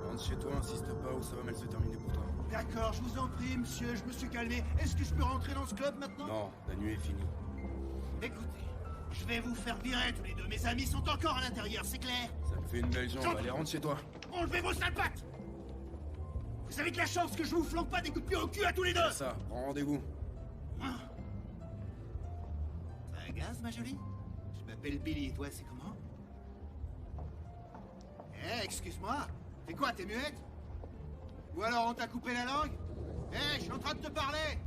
Rentre chez toi, insiste pas ou ça va mal se terminer pour toi. D'accord, je vous en prie, monsieur, je me suis calmé. Est-ce que je peux rentrer dans ce club maintenant? Non, la nuit est finie. Écoutez, je vais vous faire virer tous les deux. Mes amis sont encore à l'intérieur, c'est clair? Ça me fait une belle jambe, allez, rentre chez toi. Enlevez vos sales pattes! Vous avez de la chance que je vous flanque pas des coups de pied au cul à tous les deux! C'est ça, prends rendez-vous. Ah. Ça agace, ma jolie? Je m'appelle Billy, et toi, c'est comment? Eh, excuse-moi, t'es quoi, t'es muette? Ou alors on t'a coupé la langue? Eh, je suis en train de te parler!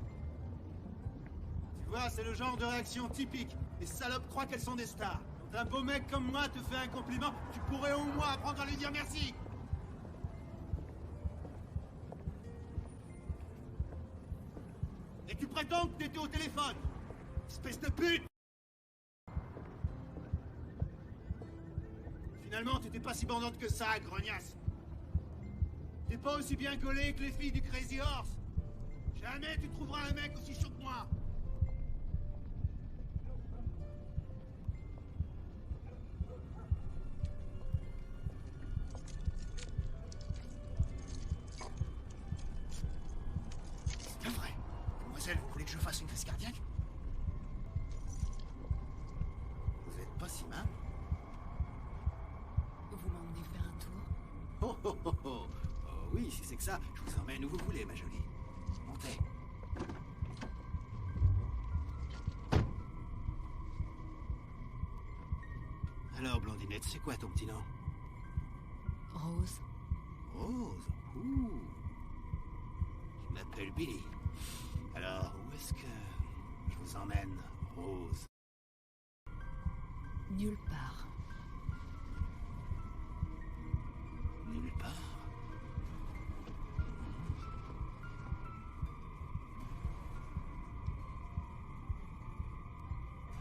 Tu vois, c'est le genre de réaction typique. Les salopes croient qu'elles sont des stars. Quand un beau mec comme moi te fait un compliment, tu pourrais au moins apprendre à lui dire merci. Et tu prétends que t'étais au téléphone? Espèce de pute! Finalement, t'étais pas si bandante que ça, grognasse. T'es pas aussi bien collé que les filles du Crazy Horse. Jamais tu trouveras un mec aussi chaud que moi. C'est vrai. Mademoiselle, vous voulez que je fasse une crise cardiaque? Vous êtes pas si mal. Vous m'emmenez faire un tour? Oh, oh, oh, oh. Oh oui, si c'est que ça, je vous emmène où vous voulez, ma jolie. Montez. Alors, Blondinette, c'est quoi ton petit nom? Rose. Rose? Ouh. Je m'appelle Billy. Alors, où est-ce que je vous emmène, Rose? Nulle part. Nulle part?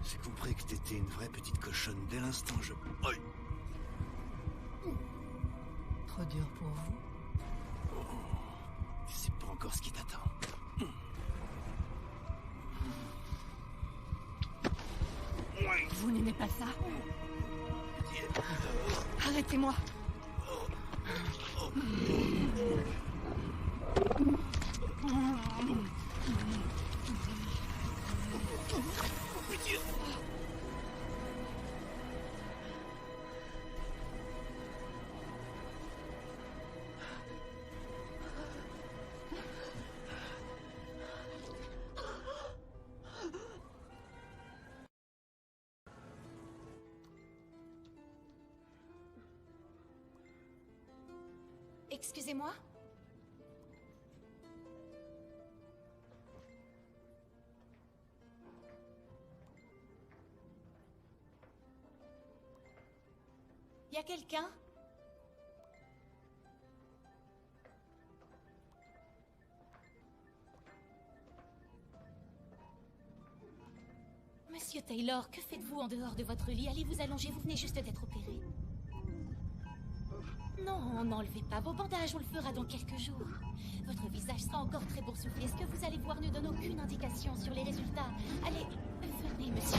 J'ai compris que t'étais une vraie petite cochonne dès l'instant je... Oi! Trop dur pour vous? Oh, tu sais pas encore ce qui t'attend. Vous n'aimez pas ça? Arrêtez-moi! Excusez-moi? Y a quelqu'un? Monsieur Taylor, que faites-vous en dehors de votre lit? Allez vous allonger, vous venez juste d'être opéré. Non, n'enlevez pas vos bandages, on le fera dans quelques jours. Votre visage sera encore très boursouflé. Ce que vous allez voir ne donne aucune indication sur les résultats. Allez, venez, monsieur.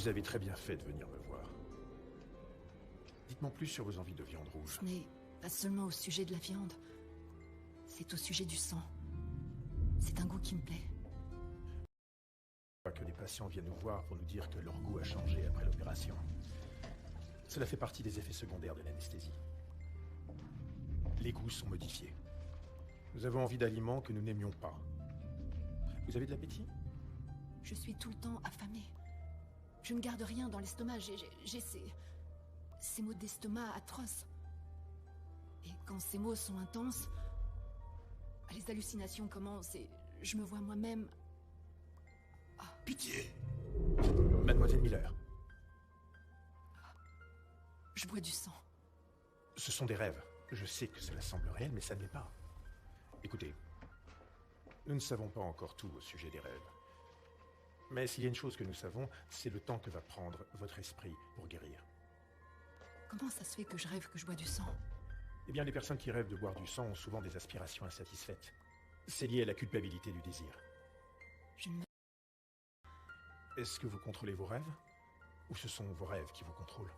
Vous avez très bien fait de venir me voir. Dites-moi plus sur vos envies de viande rouge. Ce n'est pas seulement au sujet de la viande. C'est au sujet du sang. C'est un goût qui me plaît. Que les patients viennent nous voir pour nous dire que leur goût a changé après l'opération. Cela fait partie des effets secondaires de l'anesthésie. Les goûts sont modifiés. Nous avons envie d'aliments que nous n'aimions pas. Vous avez de l'appétit? Je suis tout le temps affamée. Je ne garde rien dans l'estomac. J'ai ces maux d'estomac atroces. Et quand ces maux sont intenses, les hallucinations commencent et je me vois moi-même... Pitié! Mademoiselle Miller. Je bois du sang. Ce sont des rêves. Je sais que cela semble réel, mais ça ne l'est pas. Écoutez, nous ne savons pas encore tout au sujet des rêves. Mais s'il y a une chose que nous savons, c'est le temps que va prendre votre esprit pour guérir. Comment ça se fait que je rêve que je bois du sang? Eh bien, les personnes qui rêvent de boire du sang ont souvent des aspirations insatisfaites. C'est lié à la culpabilité du désir. Je ne me... Est-ce que vous contrôlez vos rêves? Ou ce sont vos rêves qui vous contrôlent?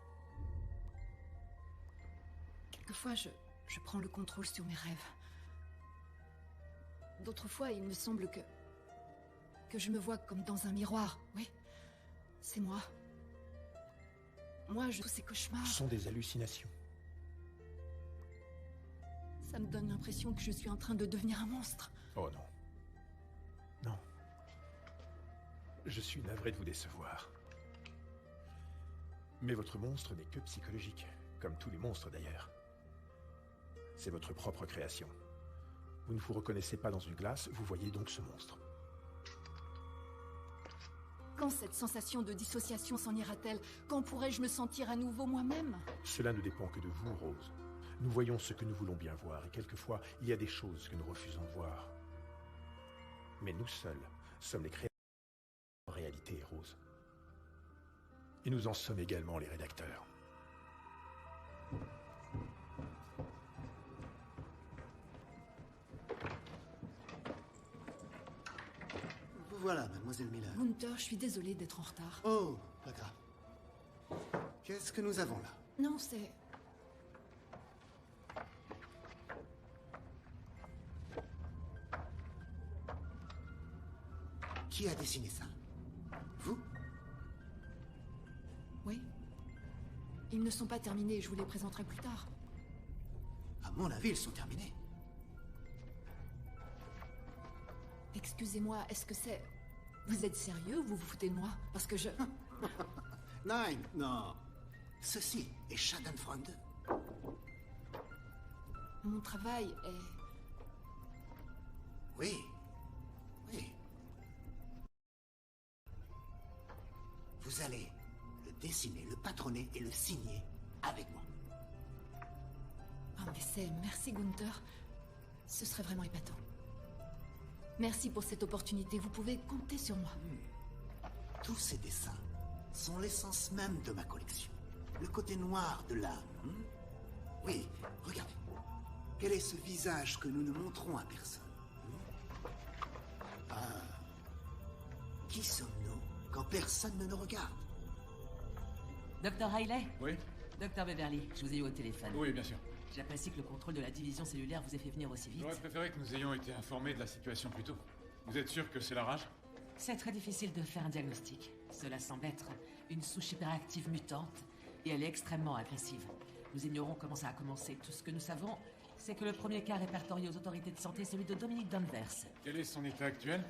Quelquefois, je prends le contrôle sur mes rêves. D'autres fois, il me semble que je me vois comme dans un miroir. Oui, c'est moi. Moi, tous ces cauchemars... Ce sont des hallucinations. Ça me donne l'impression que je suis en train de devenir un monstre. Oh non. Non. Je suis navré de vous décevoir. Mais votre monstre n'est que psychologique, comme tous les monstres d'ailleurs. C'est votre propre création. Vous ne vous reconnaissez pas dans une glace, vous voyez donc ce monstre. Quand cette sensation de dissociation s'en ira-t-elle? Quand pourrai-je me sentir à nouveau moi-même? Cela ne dépend que de vous, Rose. Nous voyons ce que nous voulons bien voir, et quelquefois, il y a des choses que nous refusons de voir. Mais nous seuls sommes les créateurs de la réalité, Rose. Et nous en sommes également les rédacteurs. Vous voilà, mademoiselle Miller. Gunther, je suis désolée d'être en retard. Oh, pas grave. Qu'est-ce que nous avons là? Non, c'est... Qui a dessiné ça? Vous? Oui. Ils ne sont pas terminés, je vous les présenterai plus tard. À mon avis, ils sont terminés. Excusez-moi, est-ce que c'est... Vous êtes sérieux ou vous vous foutez de moi? Parce que je... Nein, non. Ceci est Schadenfreude. Mon travail est... Oui. Oui. Vous allez le dessiner, le patronner et le signer avec moi. Ah, mais c'est... Merci, Gunther. Ce serait vraiment épatant. Merci pour cette opportunité. Vous pouvez compter sur moi. Tous ces dessins sont l'essence même de ma collection. Le côté noir de l'âme. Oui, regardez. Quel est ce visage que nous ne montrons à personne? Qui sommes-nous quand personne ne nous regarde? Docteur Riley? Oui? Docteur Beverly, je vous ai eu au téléphone. Oui, bien sûr. J'apprécie que le contrôle de la division cellulaire vous ait fait venir aussi vite. J'aurais préféré que nous ayons été informés de la situation plus tôt. Vous êtes sûr que c'est la rage? C'est très difficile de faire un diagnostic. Cela semble être une souche hyperactive mutante, et elle est extrêmement agressive. Nous ignorons comment ça a commencé. Tout ce que nous savons, c'est que le premier cas répertorié aux autorités de santé est celui de Dominique Danvers. Quel est son état actuel?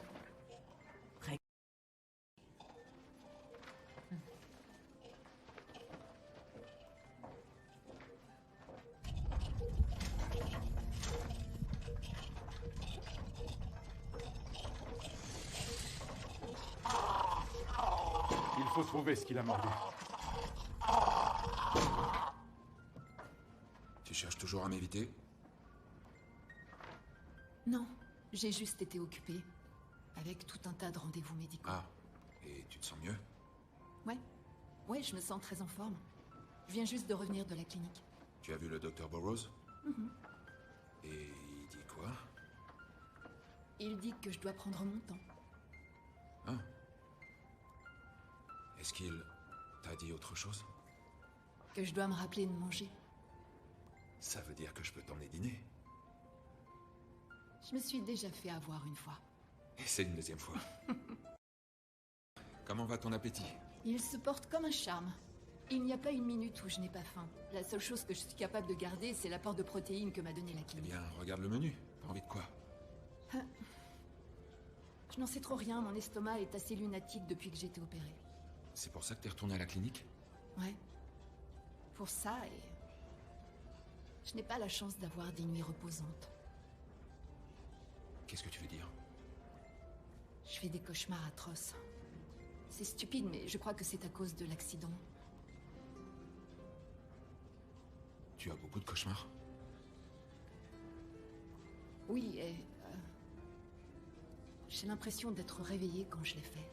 Il faut trouver ce qu'il a mordu. Tu cherches toujours à m'éviter? Non, j'ai juste été occupée. Avec tout un tas de rendez-vous médicaux. Ah, et tu te sens mieux? Ouais, je me sens très en forme. Je viens juste de revenir de la clinique. Tu as vu le docteur Burroughs? Mhm. Et il dit quoi? Il dit que je dois prendre mon temps. Ah. Est-ce qu'il T'as dit autre chose? Que je dois me rappeler de manger. Ça veut dire que je peux t'emmener dîner. Je me suis déjà fait avoir une fois. Et c'est une deuxième fois. Comment va ton appétit? Il se porte comme un charme. Il n'y a pas une minute où je n'ai pas faim. La seule chose que je suis capable de garder, c'est l'apport de protéines que m'a donné la Eh clinique. bien, regarde le menu. T'as envie de quoi? Je n'en sais trop rien, mon estomac est assez lunatique depuis que j'ai été opérée. C'est pour ça que t'es retourné à la clinique? Ouais. Pour ça, et... je n'ai pas la chance d'avoir des nuits reposantes. Qu'est-ce que tu veux dire? Je fais des cauchemars atroces. C'est stupide, mais je crois que c'est à cause de l'accident. Tu as beaucoup de cauchemars? Oui, et... j'ai l'impression d'être réveillée quand je les fais.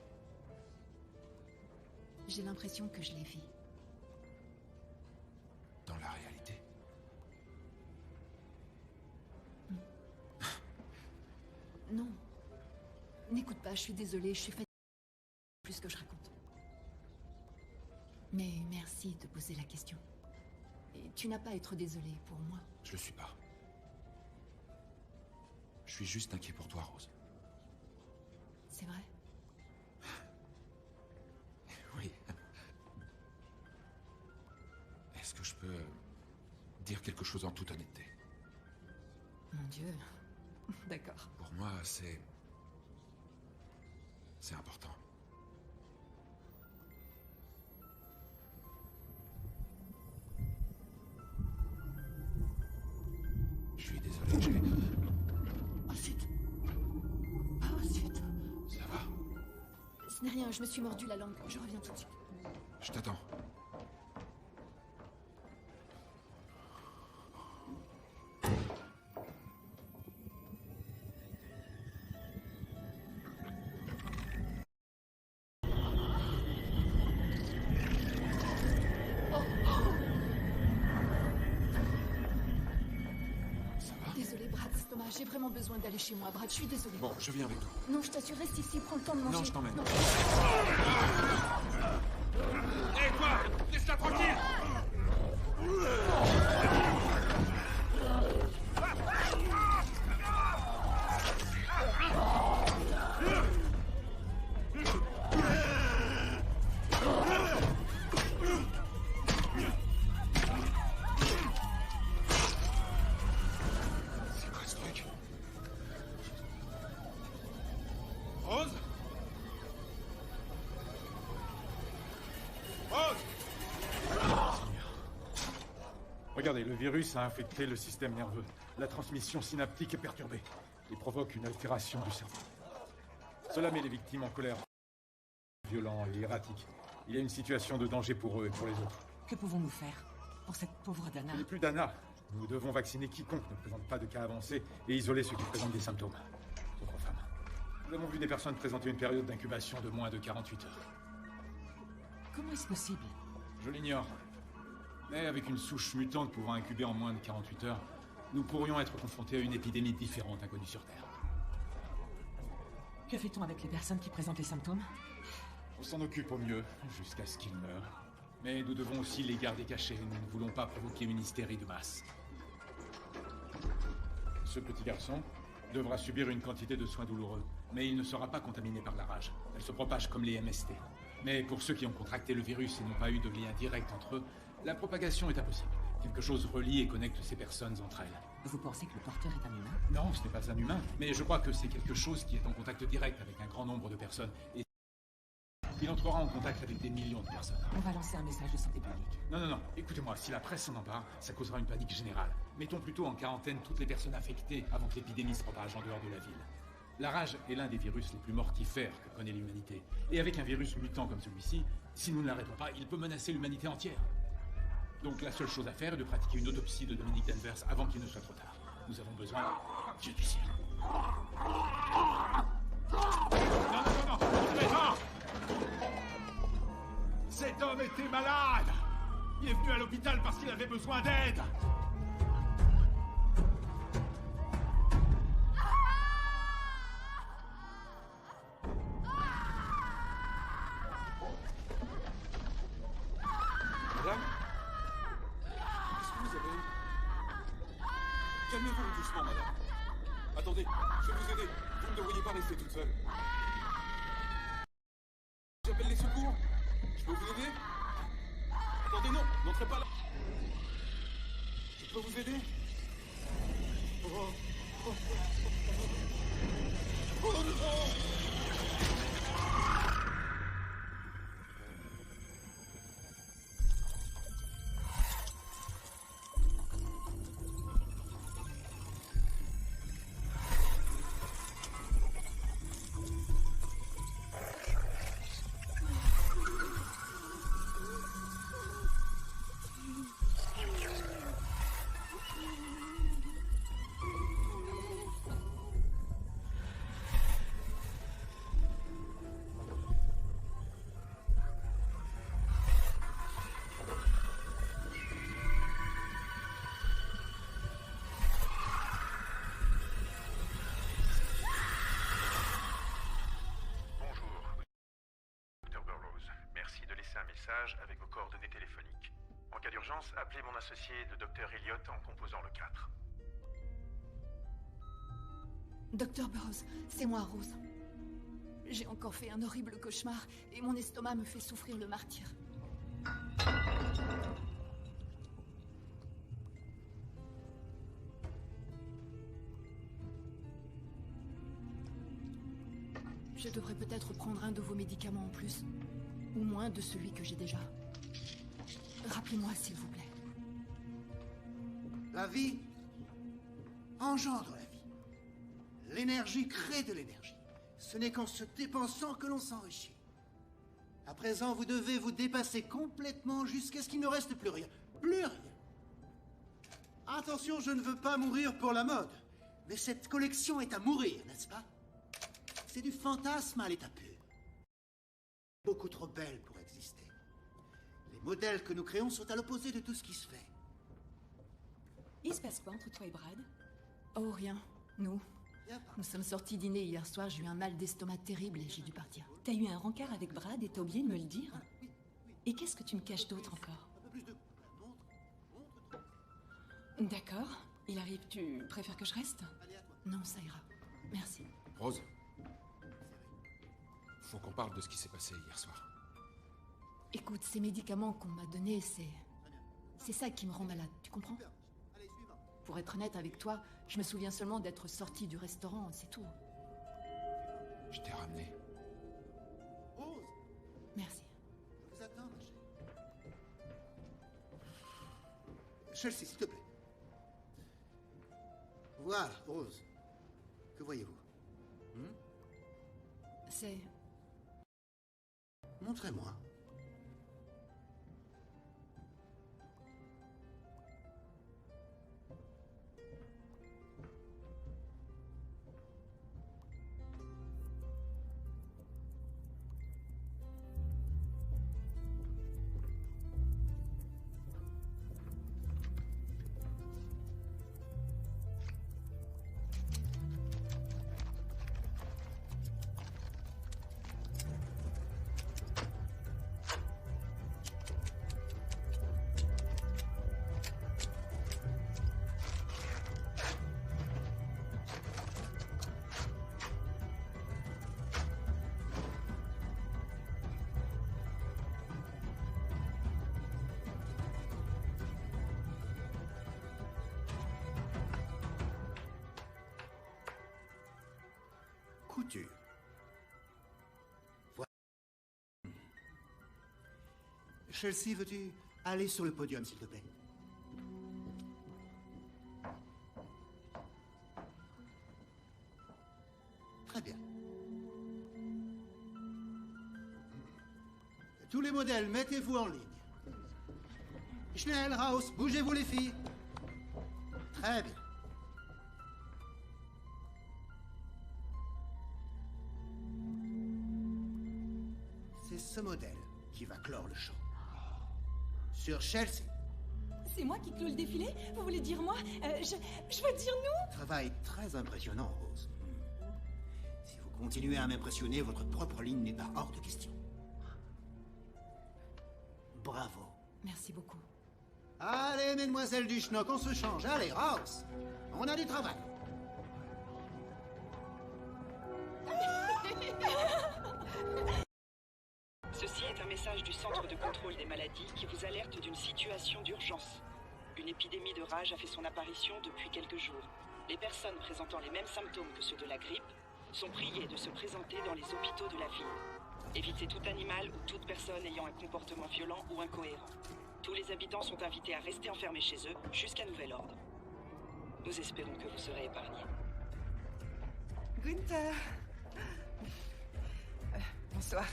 J'ai l'impression que je les vis. Dans la réalité? Non. N'écoute pas, je suis désolée, je suis fatiguée plus que je raconte. Mais merci de poser la question. Et tu n'as pas à être désolée pour moi. Je le suis pas. Je suis juste inquiet pour toi, Rose. C'est vrai? Oui. Est-ce que je peux dire quelque chose en toute honnêteté? Mon Dieu. D'accord. Pour moi, c'est important. Je suis désolé, j'ai... Oh, zut. Oh, zut. Ça va? Ce n'est rien, je me suis mordu la langue. Je reviens tout de suite. Je t'attends. Désolée, Brad, Thomas, j'ai vraiment besoin d'aller chez moi. Brad, je suis désolée. Bon, je viens avec toi. Non, je t'assure, reste ici, prends le temps de manger. Non, je t'emmène. Hé, toi! Laisse-la tranquille! C'est quoi ce truc? Rose? Rose! Regardez, le virus a infecté le système nerveux. La transmission synaptique est perturbée et provoque une altération du cerveau. Cela met les victimes en colère, violents et erratiques. Il y a une situation de danger pour eux et pour les autres. Que pouvons-nous faire pour cette pauvre Dana? Il n'y a plus d'Anna. Nous devons vacciner quiconque ne présente pas de cas avancés et isoler ceux qui présentent des symptômes. Autres femmes. Nous avons vu des personnes présenter une période d'incubation de moins de 48 heures. Comment est-ce possible? Je l'ignore. Mais avec une souche mutante pouvant incuber en moins de 48 heures, nous pourrions être confrontés à une épidémie différente inconnue sur Terre. Que fait-on avec les personnes qui présentent les symptômes? On s'en occupe au mieux, jusqu'à ce qu'ils meurent. Mais nous devons aussi les garder cachés. Nous ne voulons pas provoquer une hystérie de masse. Ce petit garçon devra subir une quantité de soins douloureux, mais il ne sera pas contaminé par la rage. Elle se propage comme les MST. Mais pour ceux qui ont contracté le virus et n'ont pas eu de lien direct entre eux, la propagation est impossible. Quelque chose relie et connecte ces personnes entre elles. Vous pensez que le porteur est un humain? Non, ce n'est pas un humain, mais je crois que c'est quelque chose qui est en contact direct avec un grand nombre de personnes. Et il entrera en contact avec des millions de personnes. On va lancer un message de santé publique. Non, écoutez-moi, si la presse s'en empare, ça causera une panique générale. Mettons plutôt en quarantaine toutes les personnes infectées avant que l'épidémie se propage en dehors de la ville. La rage est l'un des virus les plus mortifères que connaît l'humanité. Et avec un virus mutant comme celui-ci, si nous ne l'arrêtons pas, il peut menacer l'humanité entière. Donc la seule chose à faire est de pratiquer une autopsie de Dominique Danvers avant qu'il ne soit trop tard. Nous avons besoin judiciaire. Non, présent! Cet homme était malade! Il est venu à l'hôpital parce qu'il avait besoin d'aide! Calmez-vous doucement, madame. Attendez, je vais vous aider. Vous ne devriez pas rester toute seule. J'appelle les secours. Je peux vous aider? Attendez, non, n'entrez pas là. Je peux vous aider? Oh, oh, oh, oh, oh non! Avec vos coordonnées téléphoniques. En cas d'urgence, appelez mon associé, le docteur Elliot, en composant le 4. Docteur Burroughs, c'est moi, Rose. J'ai encore fait un horrible cauchemar et mon estomac me fait souffrir le martyre. Je devrais peut-être prendre un de vos médicaments en plus. Ou moins de celui que j'ai déjà. Rappelez-moi, s'il vous plaît. La vie engendre la vie. L'énergie crée de l'énergie. Ce n'est qu'en se dépensant que l'on s'enrichit. À présent, vous devez vous dépasser complètement jusqu'à ce qu'il ne reste plus rien. Plus rien. Attention, je ne veux pas mourir pour la mode. Mais cette collection est à mourir, n'est-ce pas? C'est du fantasme à l'état pur. Beaucoup trop belle pour exister. Les modèles que nous créons sont à l'opposé de tout ce qui se fait. Il se passe quoi entre toi et Brad? Oh, rien. Nous sommes sortis dîner hier soir, j'ai eu un mal d'estomac terrible et j'ai dû partir. T'as eu un rencard avec Brad et t'as oublié de me le dire? Et qu'est-ce que tu me caches d'autre encore? D'accord. Il arrive, tu préfères que je reste? Non, ça ira. Merci. Rose, faut qu'on parle de ce qui s'est passé hier soir. Écoute, ces médicaments qu'on m'a donnés, c'est ça qui me rend malade, tu comprends? Pour être honnête avec toi, je me souviens seulement d'être sortie du restaurant, c'est tout. Je t'ai ramené. Rose! Merci. Je vous attends, ma chérie. Chelsea, s'il te plaît. Voilà, Rose. Que voyez-vous? C'est... Montrez-moi. Couture. Voilà. Chelsea, veux-tu aller sur le podium, s'il te plaît? Très bien. Tous les modèles, mettez-vous en ligne. Schnell, Raus, bougez-vous les filles. Très bien. C'est ce modèle qui va clore le show. Sur Chelsea. C'est moi qui clôt le défilé? Vous voulez dire moi? Je veux dire nous? Travail très impressionnant, Rose. Si vous continuez à m'impressionner, votre propre ligne n'est pas hors de question. Bravo. Merci beaucoup. Allez, mesdemoiselles du schnock, on se change. Allez, Raus. On a du travail. Ceci est un message du Centre de contrôle des maladies qui vous alerte d'une situation d'urgence. Une épidémie de rage a fait son apparition depuis quelques jours. Les personnes présentant les mêmes symptômes que ceux de la grippe sont priées de se présenter dans les hôpitaux de la ville. Évitez tout animal ou toute personne ayant un comportement violent ou incohérent. Tous les habitants sont invités à rester enfermés chez eux jusqu'à nouvel ordre. Nous espérons que vous serez épargnés. Gunther. Bonsoir.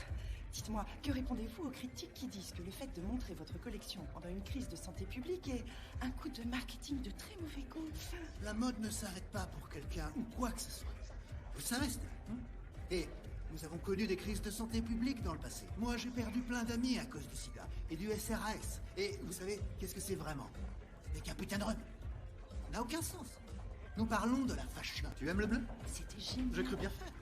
Dites-moi, que répondez-vous aux critiques qui disent que le fait de montrer votre collection pendant une crise de santé publique est un coup de marketing de très mauvais goût? La mode ne s'arrête pas pour quelqu'un ou quoi que ce soit. Ça reste. Et nous avons connu des crises de santé publique dans le passé. Moi, j'ai perdu plein d'amis à cause du sida et du SRAS. Et vous savez, qu'est-ce que c'est vraiment? C'est qu'un putain de rhume. Ça n'a aucun sens. Nous parlons de la fashion. Tu aimes le bleu? C'était génial. J'ai cru bien faire.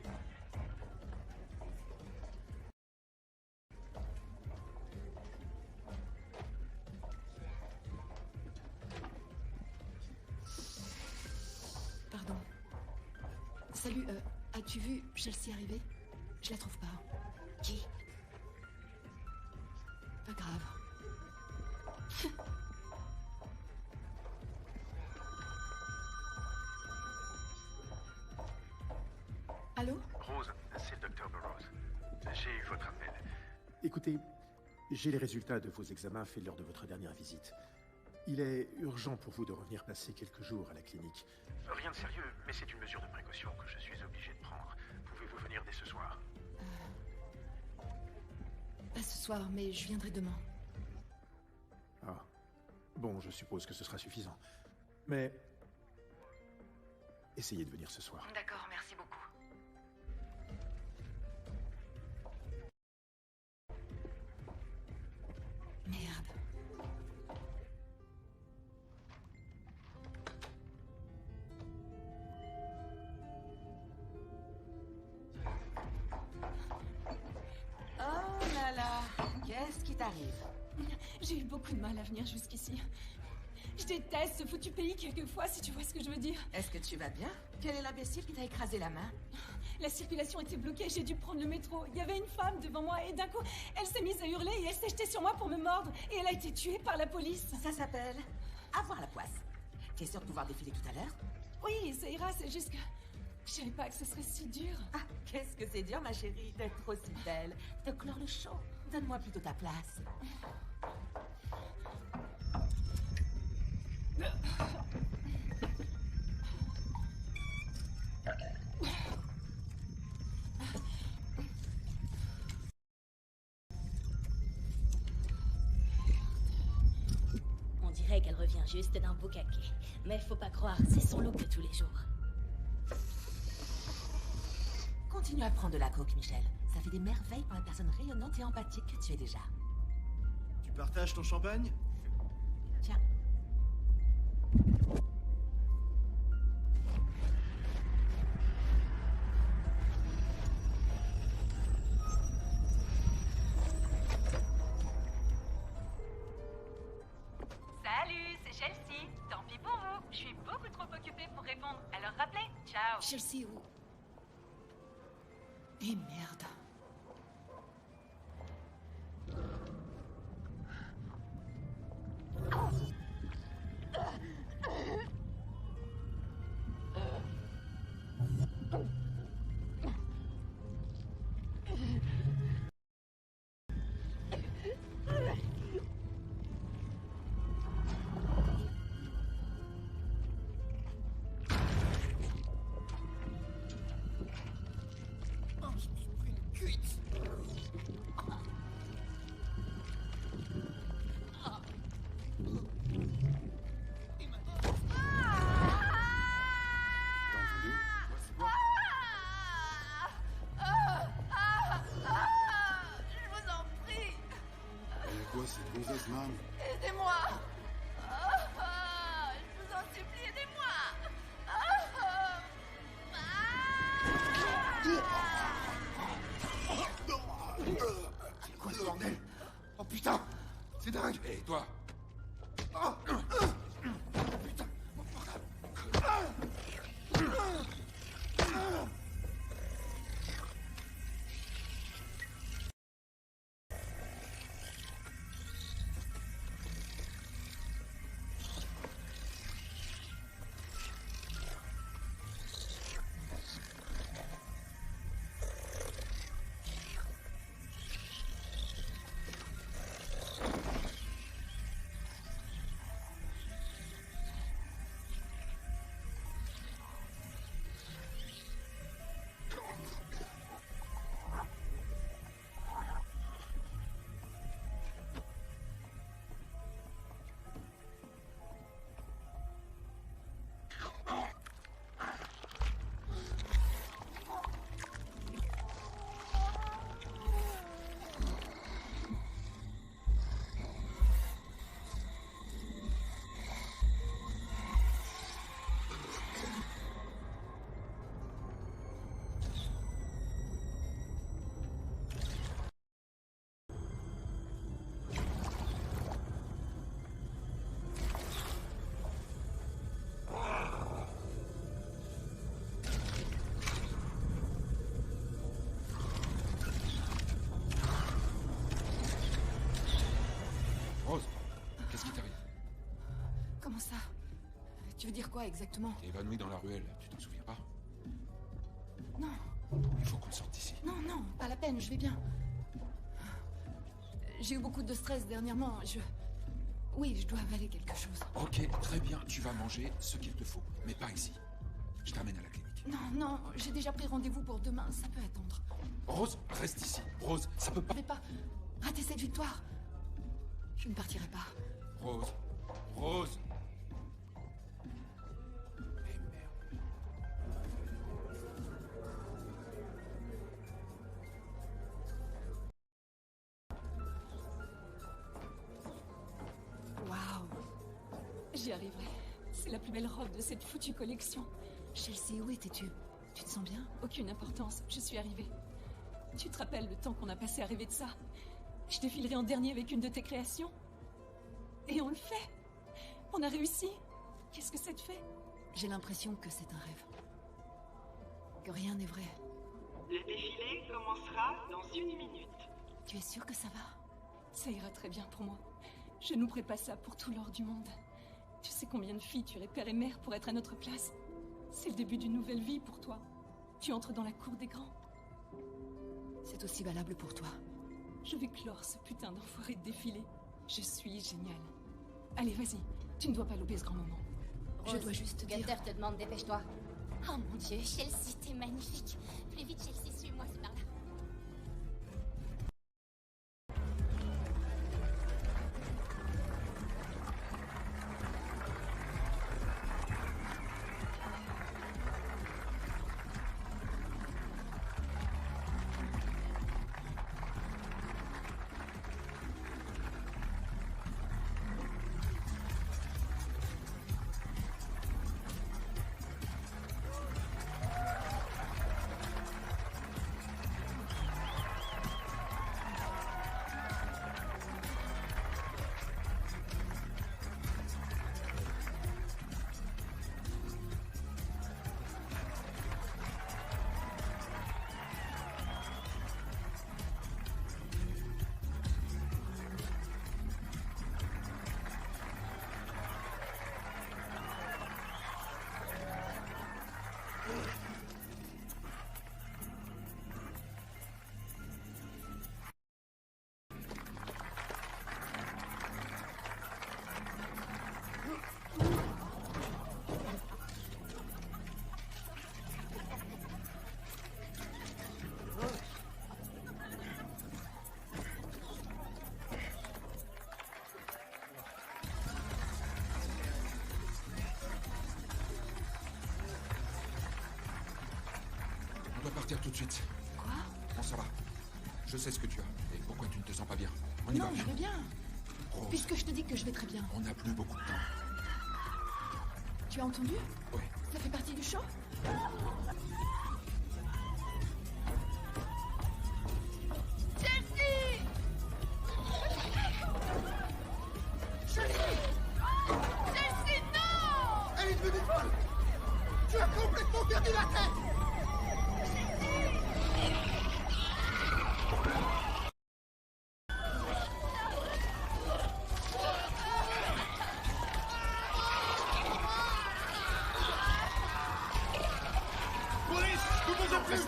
Pardon. Salut, as-tu vu Chelsea arriver? Je la trouve pas. Qui? Pas grave. Allô? Rose, c'est le Dr. Burroughs. J'ai eu votre appel. Écoutez, j'ai les résultats de vos examens faits lors de votre dernière visite. Il est urgent pour vous de revenir passer quelques jours à la clinique. Rien de sérieux, mais c'est une mesure de précaution que je suis obligé de prendre. Pouvez-vous venir dès ce soir? Pas ce soir, mais je viendrai demain. Ah. Bon, je suppose que ce sera suffisant. Mais... essayez de venir ce soir. D'accord, merci beaucoup. Merde. Oh là là, qu'est-ce qui t'arrive? J'ai eu beaucoup de mal à venir jusqu'ici. Je déteste ce foutu pays quelquefois, si tu vois ce que je veux dire. Est-ce que tu vas bien? Quel est l'imbécile qui t'a écrasé la main? La circulation était bloquée, j'ai dû prendre le métro. Il y avait une femme devant moi et d'un coup, elle s'est mise à hurler et elle s'est jetée sur moi pour me mordre. Et elle a été tuée par la police. Ça s'appelle avoir la poisse. T'es sûre de pouvoir défiler tout à l'heure? Oui, ça ira, c'est juste que... je savais pas que ce serait si dur. Ah, qu'est-ce que c'est dur, ma chérie, d'être aussi belle, de clore le show. Donne-moi plutôt ta place. On dirait qu'elle revient juste d'un beau caquet. Mais faut pas croire, c'est son look de tous les jours. Continue à prendre de la coke, Michel. Ça fait des merveilles pour la personne rayonnante et empathique que tu es déjà. Tu partages ton champagne? Tiens. Salut, c'est Chelsea. Tant pis pour vous, je suis beaucoup trop occupée pour répondre. Alors rappelez, ciao. Chelsea où? Eh merde. Man. Aidez-moi. Je vous en supplie, aidez-moi. C'est quoi ce bordel? Oh putain, c'est dingue. Et toi? Oh putain, mon portable. Comment ça? Tu veux dire quoi exactement? Évanoui dans la ruelle, tu t'en souviens pas? Non. Il faut qu'on sorte d'ici. Non, non, pas la peine, je vais bien. J'ai eu beaucoup de stress dernièrement, Oui, je dois avaler quelque chose. Ok, très bien, tu vas manger ce qu'il te faut, mais pas ici. Je t'amène à la clinique. Non, non, j'ai déjà pris rendez-vous pour demain, ça peut attendre. Rose, reste ici. Rose, ça peut pas... Je vais pas rater cette victoire. Je ne partirai pas. Rose, Rose. Waouh. J'y arriverai. C'est la plus belle robe de cette foutue collection. Chelsea, où étais-tu? Tu te sens bien? Aucune importance, je suis arrivée. Tu te rappelles le temps qu'on a passé à rêver de ça? Je défilerai en dernier avec une de tes créations. Et on le fait. On a réussi. Qu'est-ce que ça te fait? J'ai l'impression que c'est un rêve. Que rien n'est vrai. Le défilé commencera dans 1 minute. Tu es sûre que ça va? Ça ira très bien pour moi. Je n'oublierai pas ça pour tout l'or du monde. Tu sais combien de filles tu aurais père et mère pour être à notre place? C'est le début d'une nouvelle vie pour toi. Tu entres dans la cour des grands. C'est aussi valable pour toi. Je vais clore ce putain d'enfoiré de défilé. Je suis géniale. Allez, vas-y. Tu ne dois pas louper ce grand moment. Rose, je dois juste dire... Gunter te demande, dépêche-toi. Oh mon Dieu, Chelsea, t'es magnifique. Plus vite, Chelsea, suis-moi, c'est par là. On doit partir tout de suite. Quoi? On s'en va. Je sais ce que tu as et pourquoi tu ne te sens pas bien. On y va. Non, je vais bien. Rose. Puisque je te dis que je vais très bien. On n'a plus beaucoup de temps. Tu as entendu? Oui. Ça fait partie du show? Chelsea! Chelsea! Chelsea, non! Elle est devenue folle! Tu as complètement perdu la tête! Police! Ne bougez plus!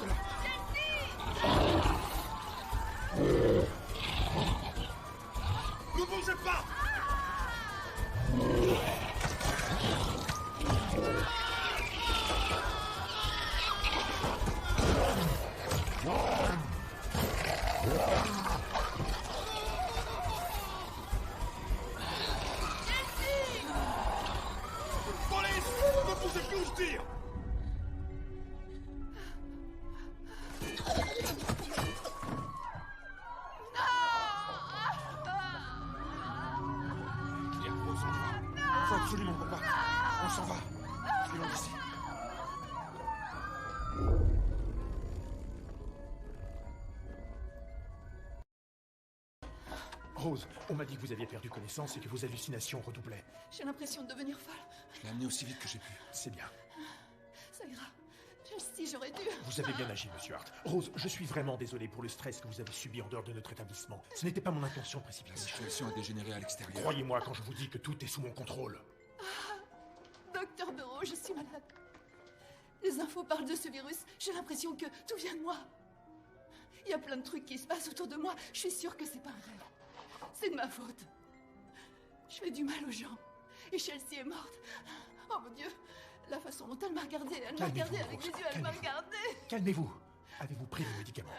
Ne bougez pas! Police! Ne bougez plus, je tire! Bien, Rose, on y va. Faut absolument qu'on parte. On s'en va. Filons d'ici. Rose, on m'a dit que vous aviez perdu connaissance et que vos hallucinations redoublaient. J'ai l'impression de devenir folle. Je l'ai amené aussi vite que j'ai pu. C'est bien. Ça ira. Chelsea, j'aurais dû... Vous avez bien agi, monsieur Hart. Rose, je suis vraiment désolé pour le stress que vous avez subi en dehors de notre établissement. Ce n'était pas mon intention La précipitée. situation a dégénéré à l'extérieur. Croyez-moi quand je vous dis que tout est sous mon contrôle. trop, je suis malade. Les infos parlent de ce virus. J'ai l'impression que tout vient de moi. Il y a plein de trucs qui se passent autour de moi. Je suis sûre que c'est pas un rêve. C'est de ma faute. Je fais du mal aux gens. Et Chelsea est morte. Oh mon Dieu. La façon dont elle m'a regardée. Elle m'a regardée avec les yeux. Elle m'a regardée. Calmez-vous. Avez-vous pris le médicament?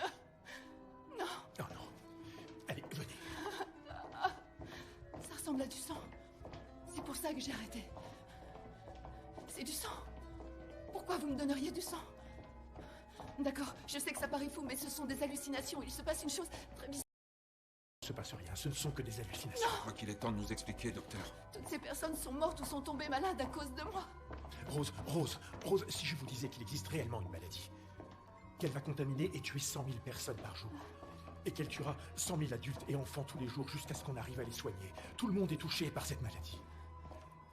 Non. Oh non. Allez, venez. Ça ressemble à du sang. C'est pour ça que j'ai arrêté. C'est du sang. Pourquoi vous me donneriez du sang? D'accord, je sais que ça paraît fou, mais ce sont des hallucinations. Il se passe une chose très bizarre. Il ne se passe rien, ce ne sont que des hallucinations. Je crois qu'il est temps de nous expliquer, docteur. Toutes ces personnes sont mortes ou sont tombées malades à cause de moi. Rose, si je vous disais qu'il existe réellement une maladie, qu'elle va contaminer et tuer 100 000 personnes par jour, et qu'elle tuera 100 000 adultes et enfants tous les jours jusqu'à ce qu'on arrive à les soigner. Tout le monde est touché par cette maladie.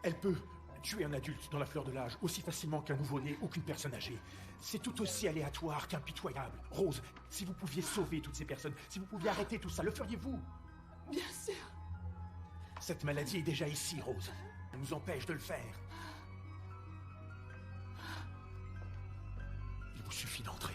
Elle peut tuer un adulte dans la fleur de l'âge aussi facilement qu'un nouveau-né ou qu'une personne âgée. C'est tout aussi aléatoire qu'impitoyable. Rose, si vous pouviez sauver toutes ces personnes, si vous pouviez arrêter tout ça, le feriez-vous? Bien sûr. Cette maladie est déjà ici, Rose. Elle nous empêche de le faire. Il vous suffit d'entrer.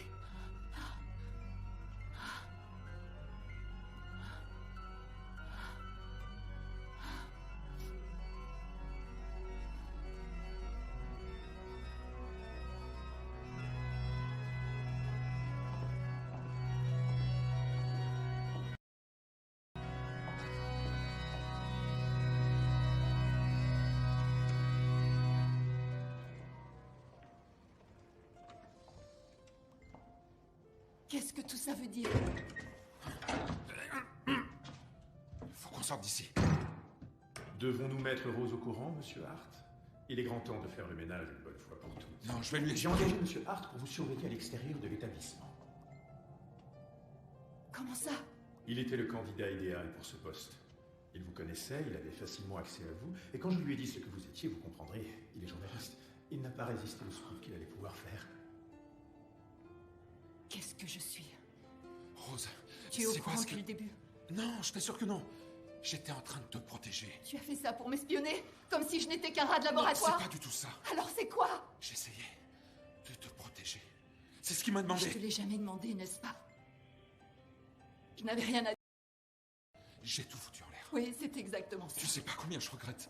Qu'est-ce que tout ça veut dire? Faut qu'on sorte d'ici. Devons-nous mettre Rose au courant, Monsieur Hart? Il est grand temps de faire le ménage une bonne fois pour toutes. Non, je vais lui J'ai expliquer. engagé Monsieur Hart pour vous surveiller à l'extérieur de l'établissement. Comment ça? Il était le candidat idéal pour ce poste. Il vous connaissait, il avait facilement accès à vous, et quand je lui ai dit ce que vous étiez, vous comprendrez, il est journaliste. Il n'a pas résisté au scoop qu'il allait pouvoir faire. Qu'est-ce que je suis? Rose, Tu es au c'est courant parce depuis le début? Non, je t'assure que non. J'étais en train de te protéger. Tu as fait ça pour m'espionner? Comme si je n'étais qu'un rat de laboratoire? Non, c'est pas du tout ça. Alors c'est quoi? J'essayais de te protéger. C'est ce qu'il m'a demandé. Je te l'ai jamais demandé, n'est-ce pas? Je n'avais rien à dire. J'ai tout foutu en l'air. Oui, c'est exactement ça. Tu sais pas combien je regrette.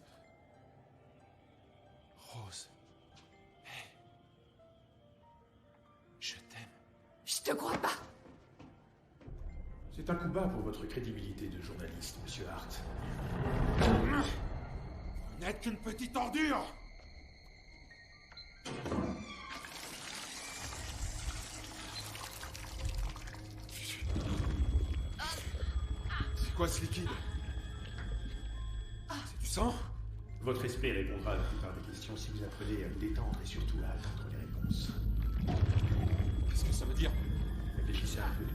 Rose. Hé. Je t'aime. Je te crois pas. C'est un coup bas pour votre crédibilité de journaliste, Monsieur Hart. Vous n'êtes qu'une petite ordure. C'est quoi ce liquide? C'est du sang? Votre esprit répondra à la plupart des questions si vous apprenez à vous détendre et surtout à attendre les réponses. Qu'est-ce que ça veut dire? Réfléchissez un peu.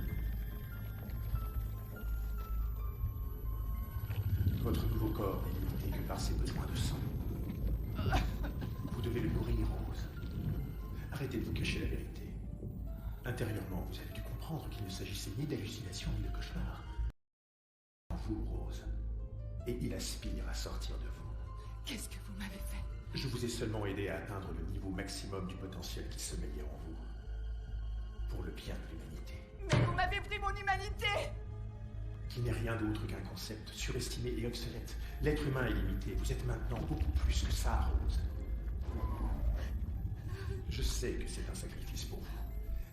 Votre nouveau corps n'est limité que par ses besoins de sang. Vous devez le nourrir, Rose. Arrêtez de vous cacher la vérité. Intérieurement, vous avez dû comprendre qu'il ne s'agissait ni d'hallucination ni de cauchemar. En vous, Rose. Et il aspire à sortir de vous. Qu'est-ce que vous m'avez fait? Je vous ai seulement aidé à atteindre le niveau maximum du potentiel qui sommeillait en vous. Pour le bien de l'humanité. Mais vous m'avez pris mon humanité! Qui n'est rien d'autre qu'un concept surestimé et obsolète. L'être humain est limité. Vous êtes maintenant beaucoup plus que ça, Rose. Je sais que c'est un sacrifice pour vous.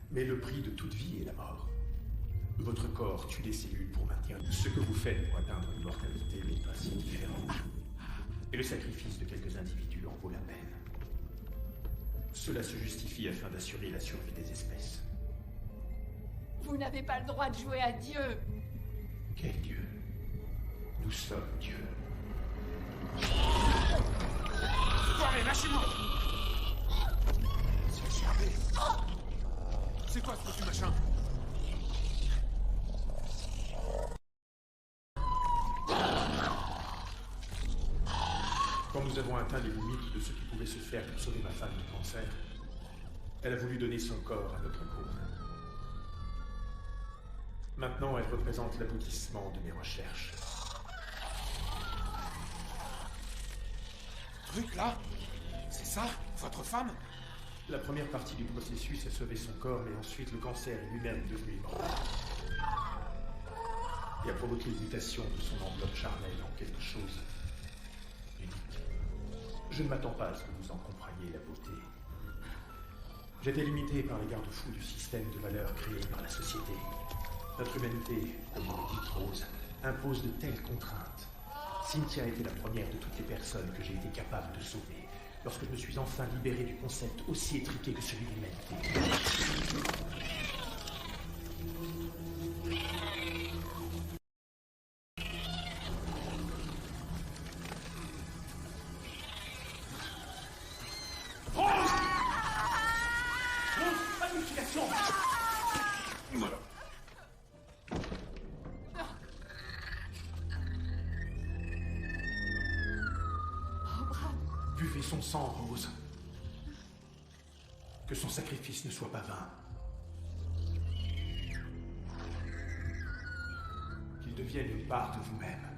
Mais le prix de toute vie est la mort. Votre corps tue des cellules pour maintenir ce que vous faites pour atteindre l'immortalité n'est pas si différent. Et le sacrifice de quelques individus en vaut la peine. Cela se justifie afin d'assurer la survie des espèces. Vous n'avez pas le droit de jouer à Dieu. Quel Dieu? Nous sommes Dieu. Allez, lâchez-moi! C'est charmé. C'est quoi ce petit machin? Quand nous avons atteint les limites de ce qui pouvait se faire pour sauver ma femme du cancer, elle a voulu donner son corps à notre cause. Maintenant, elle représente l'aboutissement de mes recherches. Truc là? C'est ça? Votre femme? La première partie du processus a sauvé son corps, mais ensuite le cancer est lui-même devenu immortel. Et a provoqué une mutation de son enveloppe charnelle en quelque chose d'unique. Je ne m'attends pas à ce que vous en compreniez la beauté. J'étais limité par les garde-fous du système de valeurs créé par la société. Notre humanité, comme vous le dites, Rose, impose de telles contraintes. Cynthia était la première de toutes les personnes que j'ai été capable de sauver, lorsque je me suis enfin libéré du concept aussi étriqué que celui d'humanité. Buvez son sang, Rose. Que son sacrifice ne soit pas vain. Qu'il devienne une part de vous-même.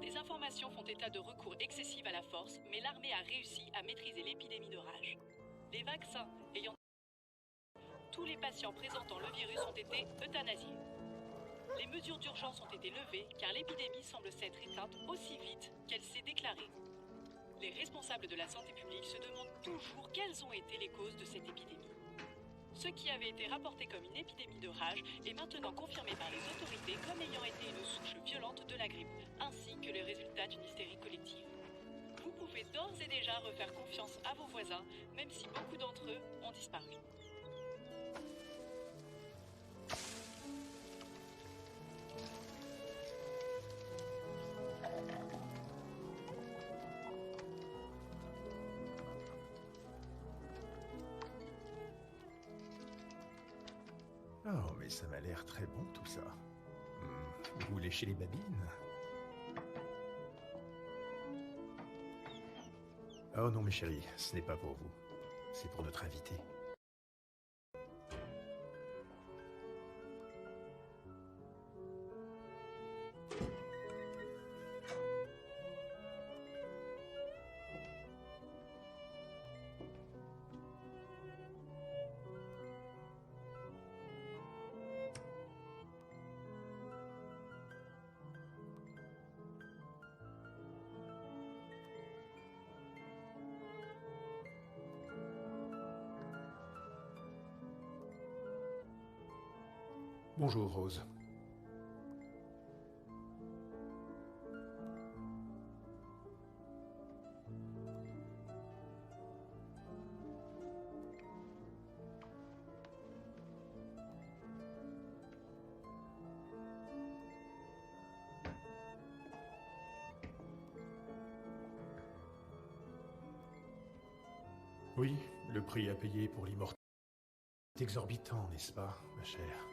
Les informations font état de recours excessif à la force, mais l'armée a réussi à maîtriser l'épidémie de rage. Les vaccins ayant... Tous les patients présentant le virus ont été euthanasiés. Les mesures d'urgence ont été levées car l'épidémie semble s'être éteinte aussi vite qu'elle s'est déclarée. Les responsables de la santé publique se demandent toujours quelles ont été les causes de cette épidémie. Ce qui avait été rapporté comme une épidémie de rage est maintenant confirmé par les autorités comme ayant été une souche violente de la grippe, ainsi que le résultat d'une hystérie collective. Vous pouvez d'ores et déjà refaire confiance à vos voisins, même si beaucoup d'entre eux ont disparu. Oh, mais ça m'a l'air très bon tout ça. Vous léchez les babines? Oh non, mes chéris, ce n'est pas pour vous. C'est pour notre invité. Bonjour, Rose. Oui, le prix à payer pour l'immortalité est exorbitant, n'est-ce pas, ma chère?